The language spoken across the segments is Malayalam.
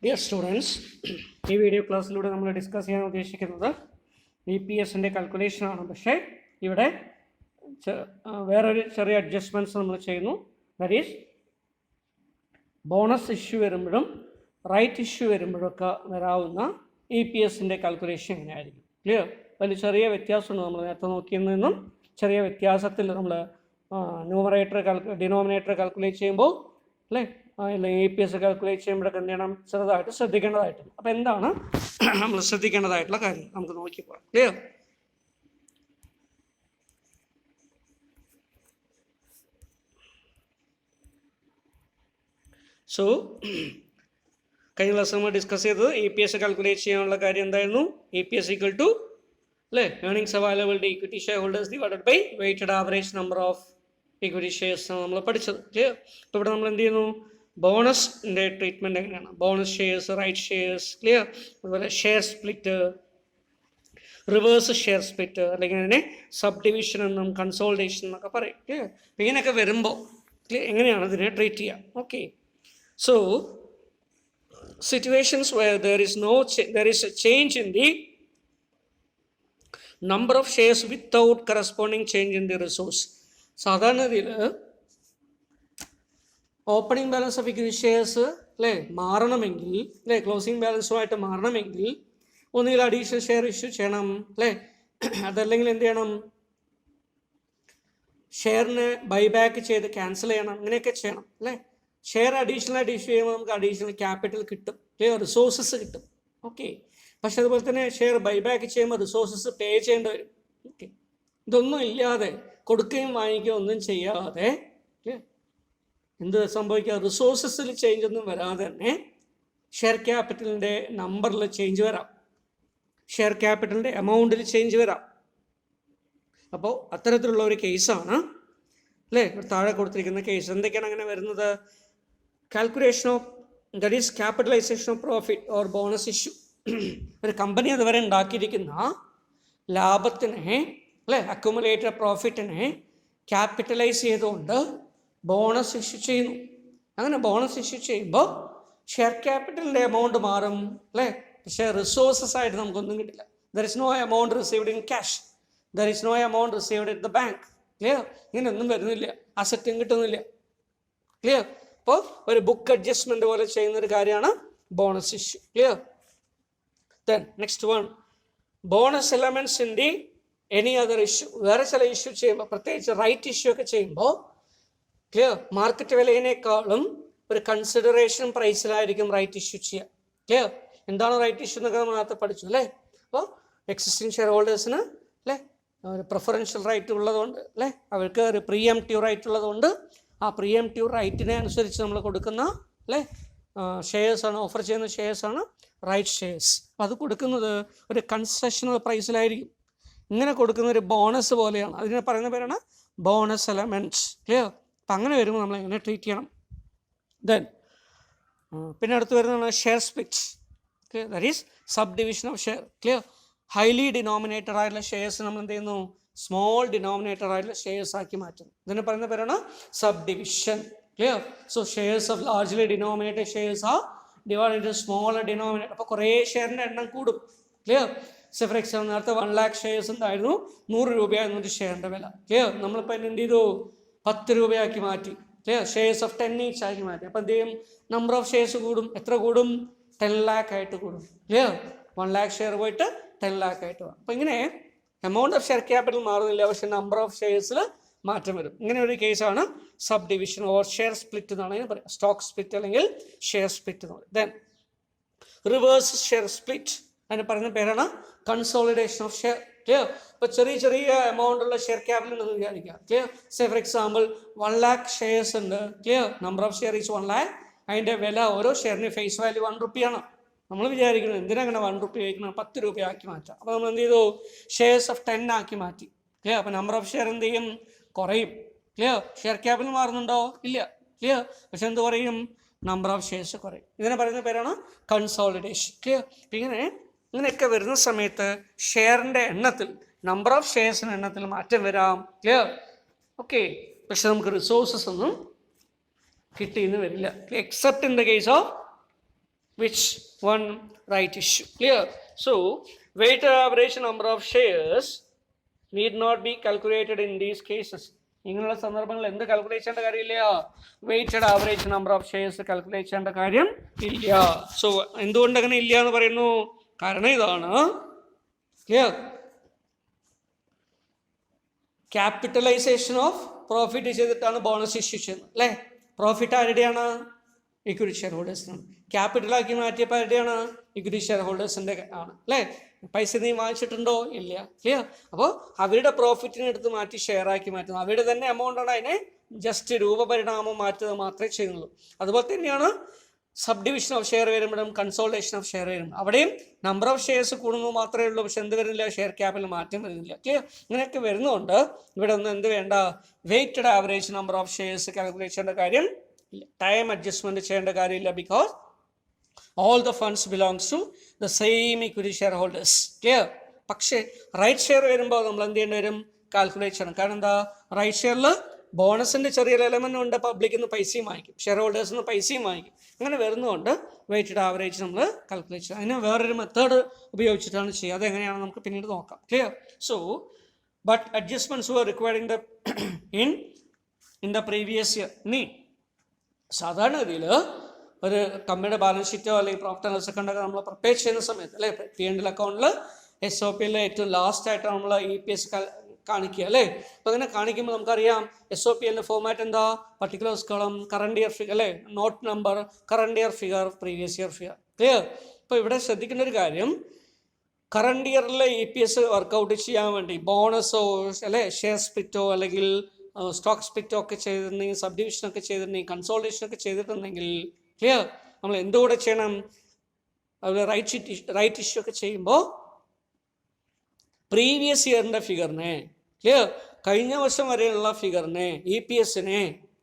ഡിയർ സ്റ്റുഡൻസ്, ഈ വീഡിയോ ക്ലാസ്സിലൂടെ നമ്മൾ ഡിസ്കസ് ചെയ്യാൻ ഉദ്ദേശിക്കുന്നത് EPS കാൽക്കുലേഷനാണ്. പക്ഷേ ഇവിടെ വേറൊരു ചെറിയ അഡ്ജസ്റ്റ്മെൻറ്റ്സ് നമ്മൾ ചെയ്യുന്നു. ദാറ്റ് ഈസ് ബോണസ് ഇഷ്യൂ വരുമ്പോഴും റൈറ്റ് ഇഷ്യൂ വരുമ്പോഴൊക്കെ വരാവുന്ന EPS കാൽക്കുലേഷൻ എങ്ങനെയായിരിക്കും. ക്ലിയർ? അതിൽ ചെറിയ വ്യത്യാസമുണ്ട്. നമ്മൾ നേരത്തെ നോക്കിയതിൽ നിന്നും ചെറിയ വ്യത്യാസത്തിൽ നമ്മൾ ഡിനോമിനേറ്റർ കാൽക്കുലേറ്റ് ചെയ്യുമ്പോൾ അല്ലേ EPS കാൽക്കുലേറ്റ് ചെയ്യുമ്പോഴൊക്കെ എന്ത് ചെയ്യണം, ചെറുതായിട്ട് ശ്രദ്ധിക്കേണ്ടതായിട്ടുണ്ട്. അപ്പോൾ എന്താണ് നമ്മൾ ശ്രദ്ധിക്കേണ്ടതായിട്ടുള്ള കാര്യം നമുക്ക് നോക്കിപ്പോകാം. ക്ലിയർ? സോ കഴിഞ്ഞ ക്ലാസ് നമ്മൾ ഡിസ്കസ് ചെയ്തത് EPS കാൽക്കുലേറ്റ് ചെയ്യാനുള്ള കാര്യം എന്തായിരുന്നു? EPS ഈക്വൽ ടു അല്ലേ earnings available to equity shareholders divided by weighted average number of equity shares ആണ് നമ്മൾ പഠിച്ചത്. ക്ലിയർ? അപ്പോൾ ഇവിടെ നമ്മൾ എന്ത് ചെയ്യുന്നു, ബോണസിൻ്റെ ട്രീറ്റ്മെൻറ്റ് എങ്ങനെയാണ്, bonus shares, right shares, clear, അതുപോലെ share split, reverse share split, അല്ലെങ്കിൽ അതിനെ സബ് ഡിവിഷൻ എന്നും കൺസോളിഡേഷൻ എന്നൊക്കെ പറയും. ക്ലിയർ? അപ്പോൾ ഇങ്ങനെയൊക്കെ വരുമ്പോൾ ക്ലിയർ എങ്ങനെയാണ് ഇതിനെ ട്രീറ്റ് ചെയ്യുക. Okay, so situations where there is a change in the number of shares without corresponding change in the resource. സാധാരണഗതിയിൽ opening balance of equity shares അല്ലേ മാറണമെങ്കിൽ അല്ലേ ക്ലോസിംഗ് ബാലൻസുമായിട്ട് മാറണമെങ്കിൽ ഒന്നുകിൽ അഡീഷണൽ ഷെയർ ഇഷ്യൂ ചെയ്യണം അല്ലേ, അതല്ലെങ്കിൽ എന്ത് ചെയ്യണം, ഷെയറിന് ബൈബാക്ക് ചെയ്ത് ക്യാൻസൽ ചെയ്യണം, അങ്ങനെയൊക്കെ ചെയ്യണം അല്ലേ. ഷെയർ അഡീഷണലായിട്ട് ഇഷ്യൂ ചെയ്യുമ്പോൾ നമുക്ക് അഡീഷണൽ ക്യാപിറ്റൽ കിട്ടും, റിസോഴ്സസ് കിട്ടും. ഓക്കെ, പക്ഷെ അതുപോലെ തന്നെ ഷെയർ ബൈബാക്ക് ചെയ്യുമ്പോൾ റിസോഴ്സസ് പേ ചെയ്യേണ്ടി വരും. ഓക്കെ, ഇതൊന്നും ഇല്ലാതെ കൊടുക്കുകയും വാങ്ങിക്കുകയും ഒന്നും ചെയ്യാതെ എന്ത് സംഭവിക്കുക, റിസോഴ്സസിൽ ചേഞ്ച് ഒന്നും വരാതെ തന്നെ ഷെയർ ക്യാപിറ്റലിൻ്റെ നമ്പറിൽ ചേഞ്ച് വരാം, ഷെയർ ക്യാപിറ്റലിൻ്റെ എമൗണ്ടിൽ ചേഞ്ച് വരാം. അപ്പോൾ അത്തരത്തിലുള്ള ഒരു കേസാണ് അല്ലേ താഴെ കൊടുത്തിരിക്കുന്ന കേസ്. എന്തൊക്കെയാണ് അങ്ങനെ വരുന്നത്? Calculation of that is capitalization of profit or bonus issue. ഒരു കമ്പനി അതുവരെ ഉണ്ടാക്കിയിരിക്കുന്ന ലാഭത്തിനെ അല്ലേ അക്യുമുലേറ്റഡ് പ്രോഫിറ്റിനെ ക്യാപിറ്റലൈസ് ചെയ്തുകൊണ്ട് ബോണസ് ഇഷ്യൂ ചെയ്യുന്നു. അങ്ങനെ ബോണസ് ഇഷ്യൂ ചെയ്യുമ്പോൾ ഷെയർ ക്യാപിറ്റലിൻ്റെ എമൗണ്ട് മാറും അല്ലേ, പക്ഷേ റിസോഴ്സസ് ആയിട്ട് നമുക്കൊന്നും കിട്ടില്ല. There is no amount received in cash, there is no amount received in the bank. Clear? ഇങ്ങനെയൊന്നും വരുന്നില്ല, അസറ്റും കിട്ടുന്നില്ല. ക്ലിയർ? അപ്പോൾ ഒരു ബുക്ക് അഡ്ജസ്റ്റ്മെന്റ് പോലെ ചെയ്യുന്നൊരു കാര്യമാണ് bonus issue. Clear? Then next one, bonus elements in the any other issue. വേറെ ചില ഇഷ്യൂ ചെയ്യുമ്പോൾ, പ്രത്യേകിച്ച് റൈറ്റ് ഇഷ്യൂ ഒക്കെ ചെയ്യുമ്പോൾ ക്ലിയർ മാർക്കറ്റ് വിലയിനേക്കാളും ഒരു കൺസിഡറേഷൻ പ്രൈസിലായിരിക്കും റൈറ്റ് ഇഷ്യൂ ചെയ്യുക. ക്ലിയർ? എന്താണ് റൈറ്റ് ഇഷ്യൂ എന്നൊക്കെ നമ്മൾ നേരത്തെ പഠിച്ചു അല്ലേ. അപ്പോൾ എക്സിസ്റ്റിംഗ് ഷെയർ ഹോൾഡേഴ്സിന് അല്ലേ ഒരു പ്രിഫറൻഷ്യൽ റൈറ്റ് ഉള്ളതുകൊണ്ട് അല്ലേ, അവർക്ക് ഒരു പ്രീഎംപ്റ്റീവ് റൈറ്റ് ഉള്ളതുകൊണ്ട് ആ പ്രീഎംപ്റ്റീവ് റൈറ്റിനെ അനുസരിച്ച് നമ്മൾ കൊടുക്കുന്ന അല്ലേ ഷെയർസാണ്, ഓഫർ ചെയ്യുന്ന ഷെയർസാണ് റൈറ്റ് ഷെയർസ്. അപ്പോൾ അത് കൊടുക്കുന്നത് ഒരു കൺസെഷണൽ പ്രൈസിലായിരിക്കും. ഇങ്ങനെ കൊടുക്കുന്ന ഒരു ബോണസ് പോലെയാണ്, അതിനെ പറയുന്ന പേരാണ് ബോണസ് എലമെൻറ്റ്സ്. ക്ലിയർ? അപ്പം അങ്ങനെ വരുമ്പോൾ നമ്മൾ എങ്ങനെ ട്രീറ്റ് ചെയ്യണം. ദെൻ പിന്നെ അടുത്ത് വരുന്നതാണ് share split. Clear? That is sub division of share. Clear? Highly denominated ആയിട്ടുള്ള ഷെയർസ് നമ്മൾ എന്ത് ചെയ്യുന്നു, സ്മോൾ ഡിനോമിനേറ്റഡ് ആയിട്ടുള്ള ഷെയർസ് ആക്കി മാറ്റുന്നു. ഇതിനെ പറയുന്ന പേരാണ് sub division. Clear? So shares of largely denominated shares are divide into smaller denominated. അപ്പോൾ കുറേ ഷെയറിൻ്റെ എണ്ണം കൂടും. ക്ലിയർ? സോ ഫോർ എക്സാമ്പിൾ നേരത്തെ 1 lakh ഷെയർസ് ഉണ്ടായിരുന്നു, 100 രൂപയായിരുന്നു ഒരു ഷെയറിൻ്റെ വില. ക്ലിയർ? നമ്മളിപ്പോൾ എന്ത് ചെയ്തു, 10 രൂപയാക്കി മാറ്റി. ക്ലിയർ? ഷെയർസ് ഓഫ് 10 each ആക്കി മാറ്റി. അപ്പോൾ എന്ത് ചെയ്യും, നമ്പർ ഓഫ് ഷെയർസ് കൂടും. എത്ര കൂടും? 10 lakh ആയിട്ട് കൂടും. ക്ലിയർ? 1 lakh ഷെയർ പോയിട്ട് 10 lakh ആയിട്ട് പോകും. അപ്പോൾ ഇങ്ങനെ എമൗണ്ട് ഓഫ് ഷെയർ ക്യാപിറ്റൽ മാറുന്നില്ല, പക്ഷേ നമ്പർ ഓഫ് ഷെയർസിൽ മാറ്റം വരും. ഇങ്ങനെ ഒരു കേസാണ് sub division or share split എന്നാണ് ഇതിന് പറയുക. സ്റ്റോക്ക് സ്പ്ലിറ്റ് അല്ലെങ്കിൽ ഷെയർ സ്പ്ലിറ്റ് എന്ന് പറയും. ദെൻ റിവേഴ്സ് ഷെയർ സ്പ്ലിറ്റ്, അതിന് പറയുന്ന പേരാണ് കൺസോളിഡേഷൻ ഓഫ് ഷെയർ. ക്ലിയർ? ഇപ്പോൾ ചെറിയ ചെറിയ എമൗണ്ട് ഉള്ള ഷെയർ ക്യാപിറ്റൽ എന്ന് വിചാരിക്കുക. Clear? Say for example 1 lakh shares ഉണ്ട്. Clear? Number of share is 1 lakh. അതിൻ്റെ വില ഓരോ ഷെയറിന് ഫേസ് വാല്യൂ 1 രൂപയാണ്. നമ്മൾ വിചാരിക്കുന്നത് എന്തിനാ അങ്ങനെ 1 രൂപ വയ്ക്കണം, 10 രൂപയാക്കി മാറ്റാം. അപ്പോൾ നമ്മൾ എന്ത് ചെയ്തു, ഷെയർസ് ഓഫ് 10 ആക്കി മാറ്റി. ക്ലിയർ? അപ്പോൾ നമ്പർ ഓഫ് ഷെയർ എന്ത് ചെയ്യും, കുറയും. ക്ലിയർ? ഷെയർ ക്യാപിറ്റൽ മാറുന്നുണ്ടോ? ഇല്ല. ക്ലിയർ? പക്ഷെ എന്ത് കുറയും, നമ്പർ ഓഫ് ഷെയർസ് കുറയും. ഇതിനെ പറയുന്ന പേരാണ് കൺസോളിഡേഷൻ. ക്ലിയർ? ഇങ്ങനെയൊക്കെ വരുന്ന സമയത്ത് ഷെയറിൻ്റെ എണ്ണത്തിൽ, നമ്പർ ഓഫ് ഷെയർസിൻ്റെ എണ്ണത്തിൽ മാറ്റം വരാം. ക്ലിയർ? ഓക്കെ, പക്ഷെ നമുക്ക് റിസോഴ്സസ് ഒന്നും കിട്ടിയെന്ന് വരില്ല. Except in the case of which one right issue. Clear? So weighted average number of shares need not be calculated in these cases. ഇങ്ങനെയുള്ള സന്ദർഭങ്ങളിൽ എന്ത് കാൽക്കുലേറ്റ് ചെയ്യേണ്ട കാര്യമില്ല? Weighted average number of shares calculate ചെയ്യേണ്ട കാര്യം ഇല്ല. സോ എന്തുകൊണ്ട് അങ്ങനെ ഇല്ല എന്ന് പറയുന്നു? കാരണം ഇതാണ്. ക്ലിയർ? ക്യാപിറ്റലൈസേഷൻ ഓഫ് പ്രോഫിറ്റ് ചെയ്തിട്ടാണ് ബോണസ് ഇഷ്യൂ ചെയ്യുന്നത് അല്ലേ? പ്രോഫിറ്റ് ആരുടെയാണ്? ഇക്വിറ്റി ഷെയർ ഹോൾഡേഴ്സിനാണ്. ക്യാപിറ്റലാക്കി മാറ്റിയപ്പോൾ ആരുടെയാണ്? ഇക്വിറ്റി ഷെയർ ഹോൾഡേഴ്സിൻ്റെ ആണ് അല്ലേ? പൈസ നീ വാങ്ങിച്ചിട്ടുണ്ടോ? ഇല്ല. ക്ലിയർ? അപ്പോൾ അവരുടെ പ്രോഫിറ്റിനെ എടുത്ത് മാറ്റി ഷെയറാക്കി മാറ്റുന്നു. അവരുടെ തന്നെ എമൗണ്ടാണ്, അതിനെ ജസ്റ്റ് രൂപപരിണാമം മാറ്റുക മാത്രമേ ചെയ്യുന്നുള്ളൂ. അതുപോലെ തന്നെയാണ് സബ് ഡിവിഷൻ ഓഫ് ഷെയർ വരുമ്പോഴും കൺസോൾട്ടേഷൻ ഓഫ് ഷെയർ വരും. അവിടെയും നമ്പർ ഓഫ് ഷെയർസ് കൂടുന്നത് മാത്രമേ ഉള്ളൂ, പക്ഷെ എന്ത് വരുന്നില്ല? ഷെയർ ക്യാപിറ്റൽ മാറ്റം വരുന്നില്ല. ക്ലിയർ? ഇങ്ങനെയൊക്കെ വരുന്നതുകൊണ്ട് ഇവിടെ ഒന്നും എന്ത് വേണ്ട? Weighted average number of shares calculate ചെയ്യേണ്ട കാര്യം ഇല്ല. ടൈം അഡ്ജസ്റ്റ്മെന്റ് ചെയ്യേണ്ട കാര്യമില്ല. Because all the funds belongs to the same equity shareholders. Clear? പക്ഷേ റൈറ്റ് ഷെയർ വരുമ്പോൾ നമ്മൾ എന്ത് ചെയ്യേണ്ടി വരും? കാൽക്കുലേറ്റ് ചെയ്യണം. കാരണം എന്താ? റൈറ്റ് ഷെയറിൽ ബോണസിൻ്റെ ചെറിയൊരു എലമെൻ്റ് ഉണ്ട്, പബ്ലിക്കിൽ നിന്ന് പൈസയും വാങ്ങിക്കും, ഷെയർ ഹോൾഡേഴ്സിൽ നിന്ന് പൈസയും വാങ്ങിക്കും. അങ്ങനെ വരുന്നതുകൊണ്ട് വെയ്റ്റഡ് ആവറേജ് നമ്മൾ കാൽക്കുലേറ്റ് ചെയ്യണം. അതിന് വേറൊരു മെത്തേഡ് ഉപയോഗിച്ചിട്ടാണ് ചെയ്യുക. അതെങ്ങനെയാണെന്ന് നമുക്ക് പിന്നീട് നോക്കാം. Clear? So but adjustments were required in the previous year. ഇനി സാധാരണഗതിയിൽ ഒരു കമ്പനിയുടെ ബാലൻസ് ഷീറ്റോ അല്ലെങ്കിൽ പ്രോഫിറ്റ് ആൻഡ് ലോസ് അക്കൗണ്ടൊക്കെ നമ്മൾ പ്രിപ്പയർ ചെയ്യുന്ന സമയത്ത് അല്ലേ, P&L അക്കൗണ്ടിൽ SOP-യിൽ ഏറ്റവും ലാസ്റ്റ് ആയിട്ട് നമ്മൾ EPS കാണിക്കുക അല്ലേ. അപ്പോൾ അങ്ങനെ കാണിക്കുമ്പോൾ നമുക്കറിയാം SOP-ൻ്റെ ഫോമാറ്റ് എന്താ? Particulars column, current year figure അല്ലേ, note number, current year figure, previous year figure. Clear? അപ്പോൾ ഇവിടെ ശ്രദ്ധിക്കേണ്ട ഒരു കാര്യം, കറണ്ട് ഇയറിലെ EPS വർക്കൗട്ട് ചെയ്യാൻ വേണ്ടി ബോണസോ അല്ലെ ഷെയർ സ്പ്ലിറ്റോ അല്ലെങ്കിൽ സ്റ്റോക്ക് സ്പ്ലിറ്റോ ഒക്കെ ചെയ്തിട്ടുണ്ടെങ്കിൽ, സബ് ഡിവിഷനൊക്കെ ചെയ്തിട്ടുണ്ടെങ്കിൽ, കൺസോൾട്ടേഷനൊക്കെ ചെയ്തിട്ടുണ്ടെങ്കിൽ, ക്ലിയർ, നമ്മൾ എന്തുകൂടെ ചെയ്യണം? അതുപോലെ റൈറ്റ് ഇഷ്യൂ ഒക്കെ ചെയ്യുമ്പോൾ പ്രീവിയസ് ഇയറിൻ്റെ ഫിഗറിനെ, ക്ലിയർ, കഴിഞ്ഞ വർഷം വരെയുള്ള ഫിഗറിനെ, EPS-നെ,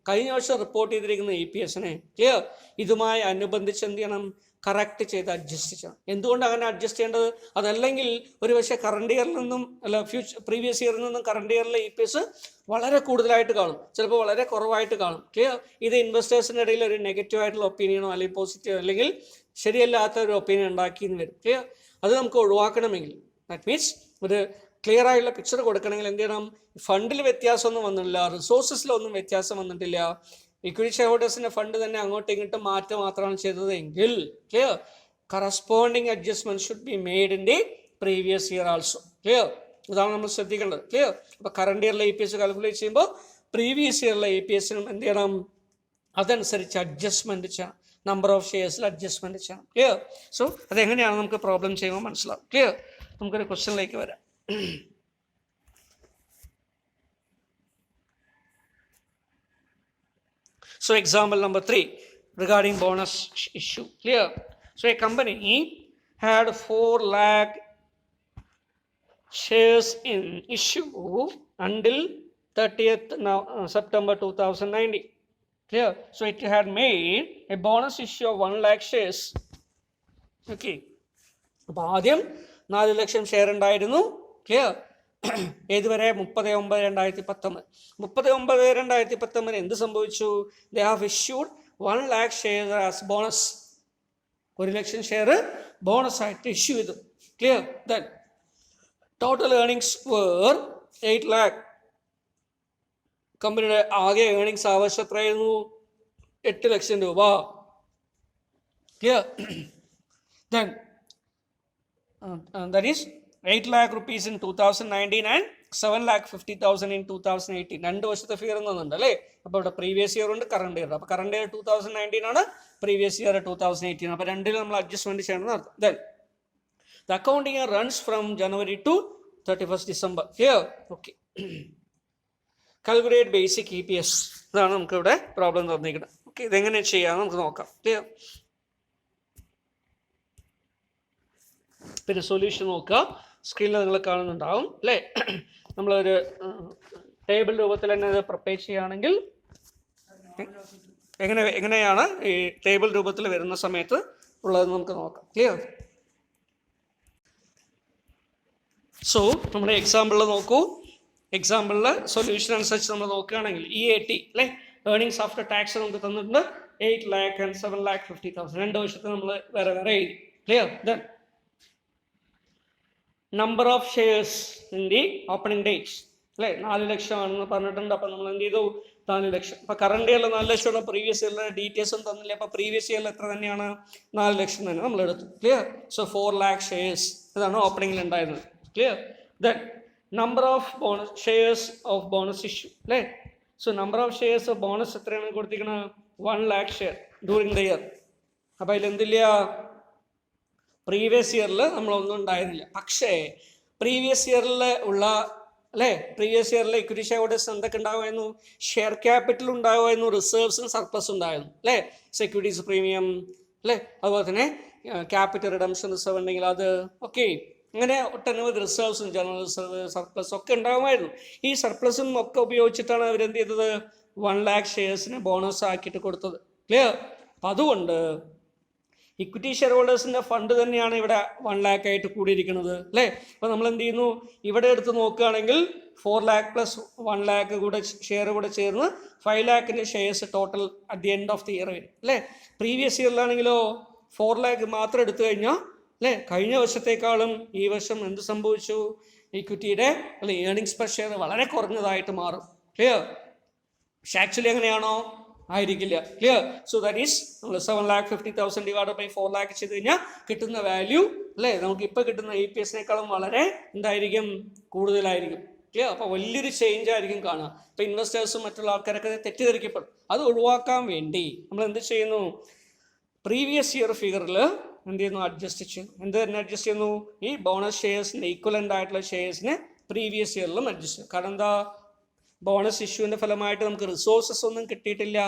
കഴിഞ്ഞ വർഷം റിപ്പോർട്ട് ചെയ്തിരിക്കുന്ന EPS-നെ, ക്ലിയർ, ഇതുമായി അനുബന്ധിച്ച് എന്ത് ചെയ്യണം? കറക്റ്റ് ചെയ്ത് അഡ്ജസ്റ്റ് ചെയ്യണം. എന്തുകൊണ്ട് അങ്ങനെ അഡ്ജസ്റ്റ് ചെയ്യേണ്ടത്? അതല്ലെങ്കിൽ ഒരു പക്ഷേ കറണ്ട് ഇയറിൽ നിന്നും അല്ല പ്രീവിയസ് ഇയറിൽ നിന്നും കറണ്ട് ഇയറിലെ EPS വളരെ കൂടുതലായിട്ട് കാണും, ചിലപ്പോൾ വളരെ കുറവായിട്ട് കാണും. ക്ലിയർ? ഇത് ഇൻവെസ്റ്റേഴ്സിൻ്റെ ഇടയിൽ ഒരു നെഗറ്റീവ് ആയിട്ടുള്ള ഒപ്പീനിയനോ അല്ലെങ്കിൽ പോസിറ്റീവ് അല്ലെങ്കിൽ ശരിയല്ലാത്ത ഒരു ഒപ്പീനിയൻ ഉണ്ടാക്കിയെന്ന് വരും. ക്ലിയർ? അത് നമുക്ക് ഒഴിവാക്കണമെങ്കിൽ, ദാറ്റ് മീൻസ് ഒരു ക്ലിയർ ആയിട്ടുള്ള പിക്ചർ കൊടുക്കണമെങ്കിൽ എന്ത് ചെയ്യണം? ഫണ്ടിൽ വ്യത്യാസമൊന്നും വന്നിട്ടില്ല, റിസോഴ്സസിലൊന്നും വ്യത്യാസം വന്നിട്ടില്ല, ഇക്വിറ്റി ഷെയർ ഹോൾഡേഴ്സിൻ്റെ ഫണ്ട് തന്നെ അങ്ങോട്ടും ഇങ്ങോട്ടും മാറ്റം മാത്രമാണ് ചെയ്തത് എങ്കിൽ, clear, corresponding adjustment should be made in the previous year also. Clear? ഇതാണ് നമ്മൾ ശ്രദ്ധിക്കേണ്ടത്. ക്ലിയർ? അപ്പോൾ കറണ്ട് ഇയറിലെ EPS കാൽക്കുലേറ്റ് ചെയ്യുമ്പോൾ പ്രീവിയസ് ഇയറിലെ EPS-നും എന്ത് ചെയ്യണം? അതനുസരിച്ച് അഡ്ജസ്റ്റ്മെന്റ് ചെയ്യണം, നമ്പർ ഓഫ് ഷെയർസിൽ അഡ്ജസ്റ്റ്മെന്റ് ചെയ്യണം. ക്ലിയർ? സോ അതെങ്ങനെയാണ് നമുക്ക് പ്രോബ്ലം ചെയ്യുമ്പോൾ മനസ്സിലാവും. ക്ലിയർ? നമുക്കൊരു ക്വസ്റ്റ്യനിലേക്ക് വരാം. So example number 3 regarding bonus issue. Clear? So a company had 4 lakh shares in issue until 30th September 2019. Clear? So it had made a bonus issue of 1 lakh shares. Okay. അപ്പോൾ ആദ്യം 4 ലക്ഷം ഷെയർ ഉണ്ടായിരുന്നു. ക്ലിയർ? ഏതുവരെ? 30/9/2019. 30/9/2019 എന്ത് സംഭവിച്ചു? They have issued 1 lakh share as bonus. 1 ലക്ഷം ഷെയർ ബോണസ് ആയിട്ട് ഇഷ്യൂ ചെയ്തു. Clear? Then total earnings were 8 lakh. കമ്പനിയുടെ ആകെ ഏർണിങ്സ് ആവശ്യം എത്രയായിരുന്നു? 8 ലക്ഷം രൂപ. Clear? Then that is 8 lakh rupees in 2019 and 7,50,000 in 2018. 2 വർഷത്തെ ഫിഗർ എന്നുണ്ട് അല്ലേ. അപ്പോൾ ഇവിടെ പ്രീവിയസ് ഇയർ ഉണ്ട്, കറണ്ട് ഇയർ. അപ്പോൾ കറണ്ട് ഇയർ 2019 ആണ്, പ്രീവിയസ് ഇയർ 2018. അപ്പോൾ രണ്ടിലും നമ്മൾ അഡ്ജസ്റ്റ്മെന്റ് ചെയ്യണമെന്ന് അർത്ഥം. Then the accounting year runs from January to 31st December. Clear? Okay. Calculate basic EPS. ഇതാണ് നമുക്ക് ഇവിടെ പ്രോബ്ലം തന്നിരിക്കുന്നത്. ഓക്കെ, ഇതെങ്ങനെ ചെയ്യാമെന്ന് നമുക്ക് നോക്കാം. ക്ലിയർ? പിന്നെ സൊല്യൂഷൻ നോക്കുക. സ്ക്രീനിൽ നിങ്ങൾ കാണുന്നുണ്ടാവും അല്ലേ. നമ്മളൊരു ടേബിൾ രൂപത്തിൽ തന്നെ ഇത് പ്രിപ്പയർ ചെയ്യുകയാണെങ്കിൽ എങ്ങനെയാണ് ഈ ടേബിൾ രൂപത്തിൽ വരുന്ന സമയത്ത് ഉള്ളതെന്ന് നമുക്ക് നോക്കാം. ക്ലിയർ? സോ നമ്മുടെ എക്സാമ്പിളിൽ നോക്കൂ. എക്സാമ്പിളിൽ സൊല്യൂഷൻ അനുസരിച്ച് നമ്മൾ നോക്കുകയാണെങ്കിൽ EAT അല്ലേ, ഏർണിങ്സ് ആഫ്റ്റർ ടാക്സ് നമുക്ക് തന്നിട്ടുണ്ട് 8 lakh and 7,50,000. രണ്ട് വർഷത്തെ നമ്മൾ വേറെ വേറെ എഴുതി. Clear? Then number of shares in the opening dates അല്ലേ 4 ലക്ഷമാണെന്ന് പറഞ്ഞിട്ടുണ്ട്. അപ്പം നമ്മൾ എന്ത് ചെയ്തു 4 ലക്ഷം. അപ്പം കറണ്ട് ഇയറിൽ 4 ലക്ഷമാണ്, പ്രീവിയസ് ഇയറിലെ ഡീറ്റെയിൽസും തന്നില്ല. അപ്പം പ്രീവിയസ് ഇയറിൽ എത്ര തന്നെയാണ് 4 ലക്ഷം തന്നെ നമ്മൾ എടുത്തു. ക്ലിയർ? സോ 4 lakh ഷെയർസ് ഇതാണ് ഓപ്പണിംഗിൽ ഉണ്ടായിരുന്നത്. Clear? Then number of bonus shares of bonus issue അല്ലേ. So number of shares of bonus എത്രയാണ് കൊടുത്തിരിക്കുന്നത് 1 lakh share during the year. അപ്പം അതിലെന്തില്ല, പ്രീവിയസ് ഇയറിൽ നമ്മളൊന്നും ഉണ്ടായിരുന്നില്ല. പക്ഷേ പ്രീവിയസ് ഇയറിൽ ഉള്ള അല്ലേ, പ്രീവിയസ് ഇയറിലെ ഇക്വിറ്റി ഷെയർ ഹോൾഡേഴ്സ് എന്തൊക്കെ ഉണ്ടാകുമായിരുന്നു, ഷെയർ ക്യാപിറ്റൽ ഉണ്ടാകുമായിരുന്നു, റിസർവ്സും സർപ്ലസ് ഉണ്ടായിരുന്നു അല്ലേ, സെക്യൂരിറ്റീസ് പ്രീമിയം അല്ലേ, അതുപോലെ തന്നെ ക്യാപിറ്റൽ റിഡംഷൻ റിസർവ് ഉണ്ടെങ്കിൽ അത് ഓക്കെ, അങ്ങനെ ഒട്ടനവധി റിസർവ്സും ജനറൽ റിസർവ് സർപ്ലസ് ഒക്കെ ഉണ്ടാകുമായിരുന്നു. ഈ സർപ്ലസും ഒക്കെ ഉപയോഗിച്ചിട്ടാണ് അവരെന്ത് ചെയ്തത് 1 lakh ഷെയർസിന് ബോണസ് ആക്കിയിട്ട് കൊടുത്തത്. ക്ലിയർ? അപ്പം അതുകൊണ്ട് ഇക്വിറ്റി ഷെയർ ഹോൾഡേഴ്സിൻ്റെ ഫണ്ട് തന്നെയാണ് ഇവിടെ 1 lakh ആയിട്ട് കൂടിയിരിക്കുന്നത് അല്ലേ. അപ്പോൾ നമ്മൾ എന്ത് ചെയ്യുന്നു, ഇവിടെ എടുത്ത് നോക്കുകയാണെങ്കിൽ 4 lakh പ്ലസ് 1 lakh കൂടെ ഷെയർ കൂടെ ചേർന്ന് 5 lakhൻ്റെ shares total at the end of the year വരും അല്ലേ. പ്രീവിയസ് ഇയറിലാണെങ്കിലോ 4 lakh മാത്രം എടുത്തു കഴിഞ്ഞാൽ അല്ലേ, കഴിഞ്ഞ വർഷത്തേക്കാളും ഈ വർഷം എന്ത് സംഭവിച്ചു, ഇക്വിറ്റിയുടെ അല്ലെ ഏർണിങ്സ് പെർ ഷെയർ വളരെ കുറഞ്ഞതായിട്ട് മാറും. ക്ലിയർ? പക്ഷെ ആക്ച്വലി അങ്ങനെയാണോ? ആയിരിക്കില്ല. ക്ലിയർ? സോ ദാറ്റ് ഈസ് നമ്മൾ 7,50,000 ഡിവൈഡ് ബൈ 4 lakh ചെയ്ത് കഴിഞ്ഞാൽ കിട്ടുന്ന വാല്യൂ അല്ലേ, നമുക്ക് ഇപ്പോൾ കിട്ടുന്ന EPSനേക്കാളും വളരെ എന്തായിരിക്കും, കൂടുതലായിരിക്കും. ക്ലിയർ? അപ്പോൾ വലിയൊരു ചേഞ്ച് ആയിരിക്കും കാണുക. ഇപ്പോൾ ഇൻവെസ്റ്റേഴ്സും മറ്റുള്ള ആൾക്കാരൊക്കെ തെറ്റിദ്ധരിക്കപ്പെടും. അത് ഒഴിവാക്കാൻ വേണ്ടി നമ്മൾ എന്ത് ചെയ്യുന്നു, പ്രീവിയസ് ഇയർ ഫിഗറിൽ എന്ത് ചെയ്യുന്നു, അഡ്ജസ്റ്റ് ചെയ്യുന്നു. എന്ത് തന്നെ അഡ്ജസ്റ്റ് ചെയ്യുന്നു, ഈ ബോണസ് ഷെയർസിൻ്റെ ഈക്വലൻ്റ് ആയിട്ടുള്ള ഷെയർസിന് പ്രീവിയസ് ഇയറിലും അഡ്ജസ്റ്റ് ചെയ്യും. കാരണം എന്താ, ബോണസ് ഇഷ്യൂവിൻ്റെ ഫലമായിട്ട് നമുക്ക് റിസോഴ്സസ് ഒന്നും കിട്ടിയിട്ടില്ല.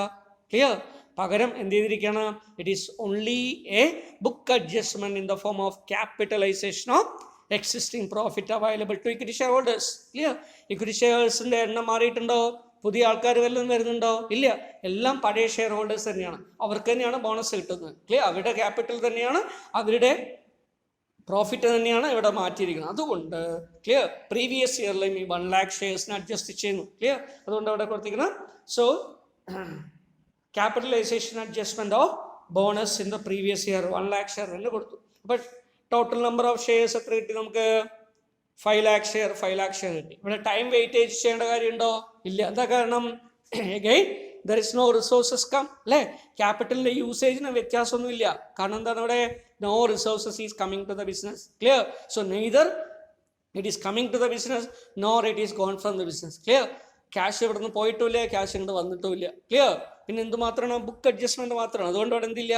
ക്ലിയർ? പകരം എന്ത് ചെയ്തിരിക്കുകയാണ്, it is only a book adjustment in the form of capitalisation of existing profit available to equity shareholders. Clear? Equity ഷെയർസിൻ്റെ എണ്ണം മാറിയിട്ടുണ്ടോ, പുതിയ ആൾക്കാർ വല്ലതും വരുന്നുണ്ടോ? ഇല്ല, എല്ലാം പഴയ ഷെയർ ഹോൾഡേഴ്സ് തന്നെയാണ്, അവർക്ക് തന്നെയാണ് ബോണസ് കിട്ടുന്നത്. ക്ലിയർ? അവരുടെ ക്യാപിറ്റൽ തന്നെയാണ്, അവരുടെ പ്രോഫിറ്റ് തന്നെയാണ് ഇവിടെ മാറ്റിയിരിക്കുന്നത്. അതുകൊണ്ട് ക്ലിയർ, പ്രീവിയസ് ഇയറിലും ഈ 1 lakh ഷെയർസിന് അഡ്ജസ്റ്റ് ചെയ്യുന്നു. ക്ലിയർ? അതുകൊണ്ട് അവിടെ കൊടുത്തിരിക്കുന്നത് so capitalization adjustment of bonus in the previous year 1 lakh share തന്നെ കൊടുത്തു. അപ്പോൾ ടോട്ടൽ നമ്പർ ഓഫ് ഷെയർസ് എത്ര കിട്ടി നമുക്ക്, 5 lakh ഷെയർ കിട്ടി. ഇവിടെ ടൈം വെയിറ്റേജ് ചെയ്യേണ്ട കാര്യമുണ്ടോ? ഇല്ല. എന്താ കാരണം, again there is no resources come അല്ലേ, ക്യാപിറ്റലിൻ്റെ യൂസേജിന് വ്യത്യാസമൊന്നുമില്ല. കാരണം എന്താണ്, ഇവിടെ no resources is coming to the business. Clear? So neither it is coming to the business nor it is gone from the business. Clear? Cash ഇവിടെ നിന്ന് പോയിട്ടുമില്ല, ക്യാഷ് ഇങ്ങോട്ട് വന്നിട്ടുമില്ല. ക്ലിയർ? പിന്നെ എന്ത് മാത്രമാണ്, ബുക്ക് അഡ്ജസ്റ്റ്മെന്റ് മാത്രമാണ്. അതുകൊണ്ട് അവിടെ എന്തില്ല,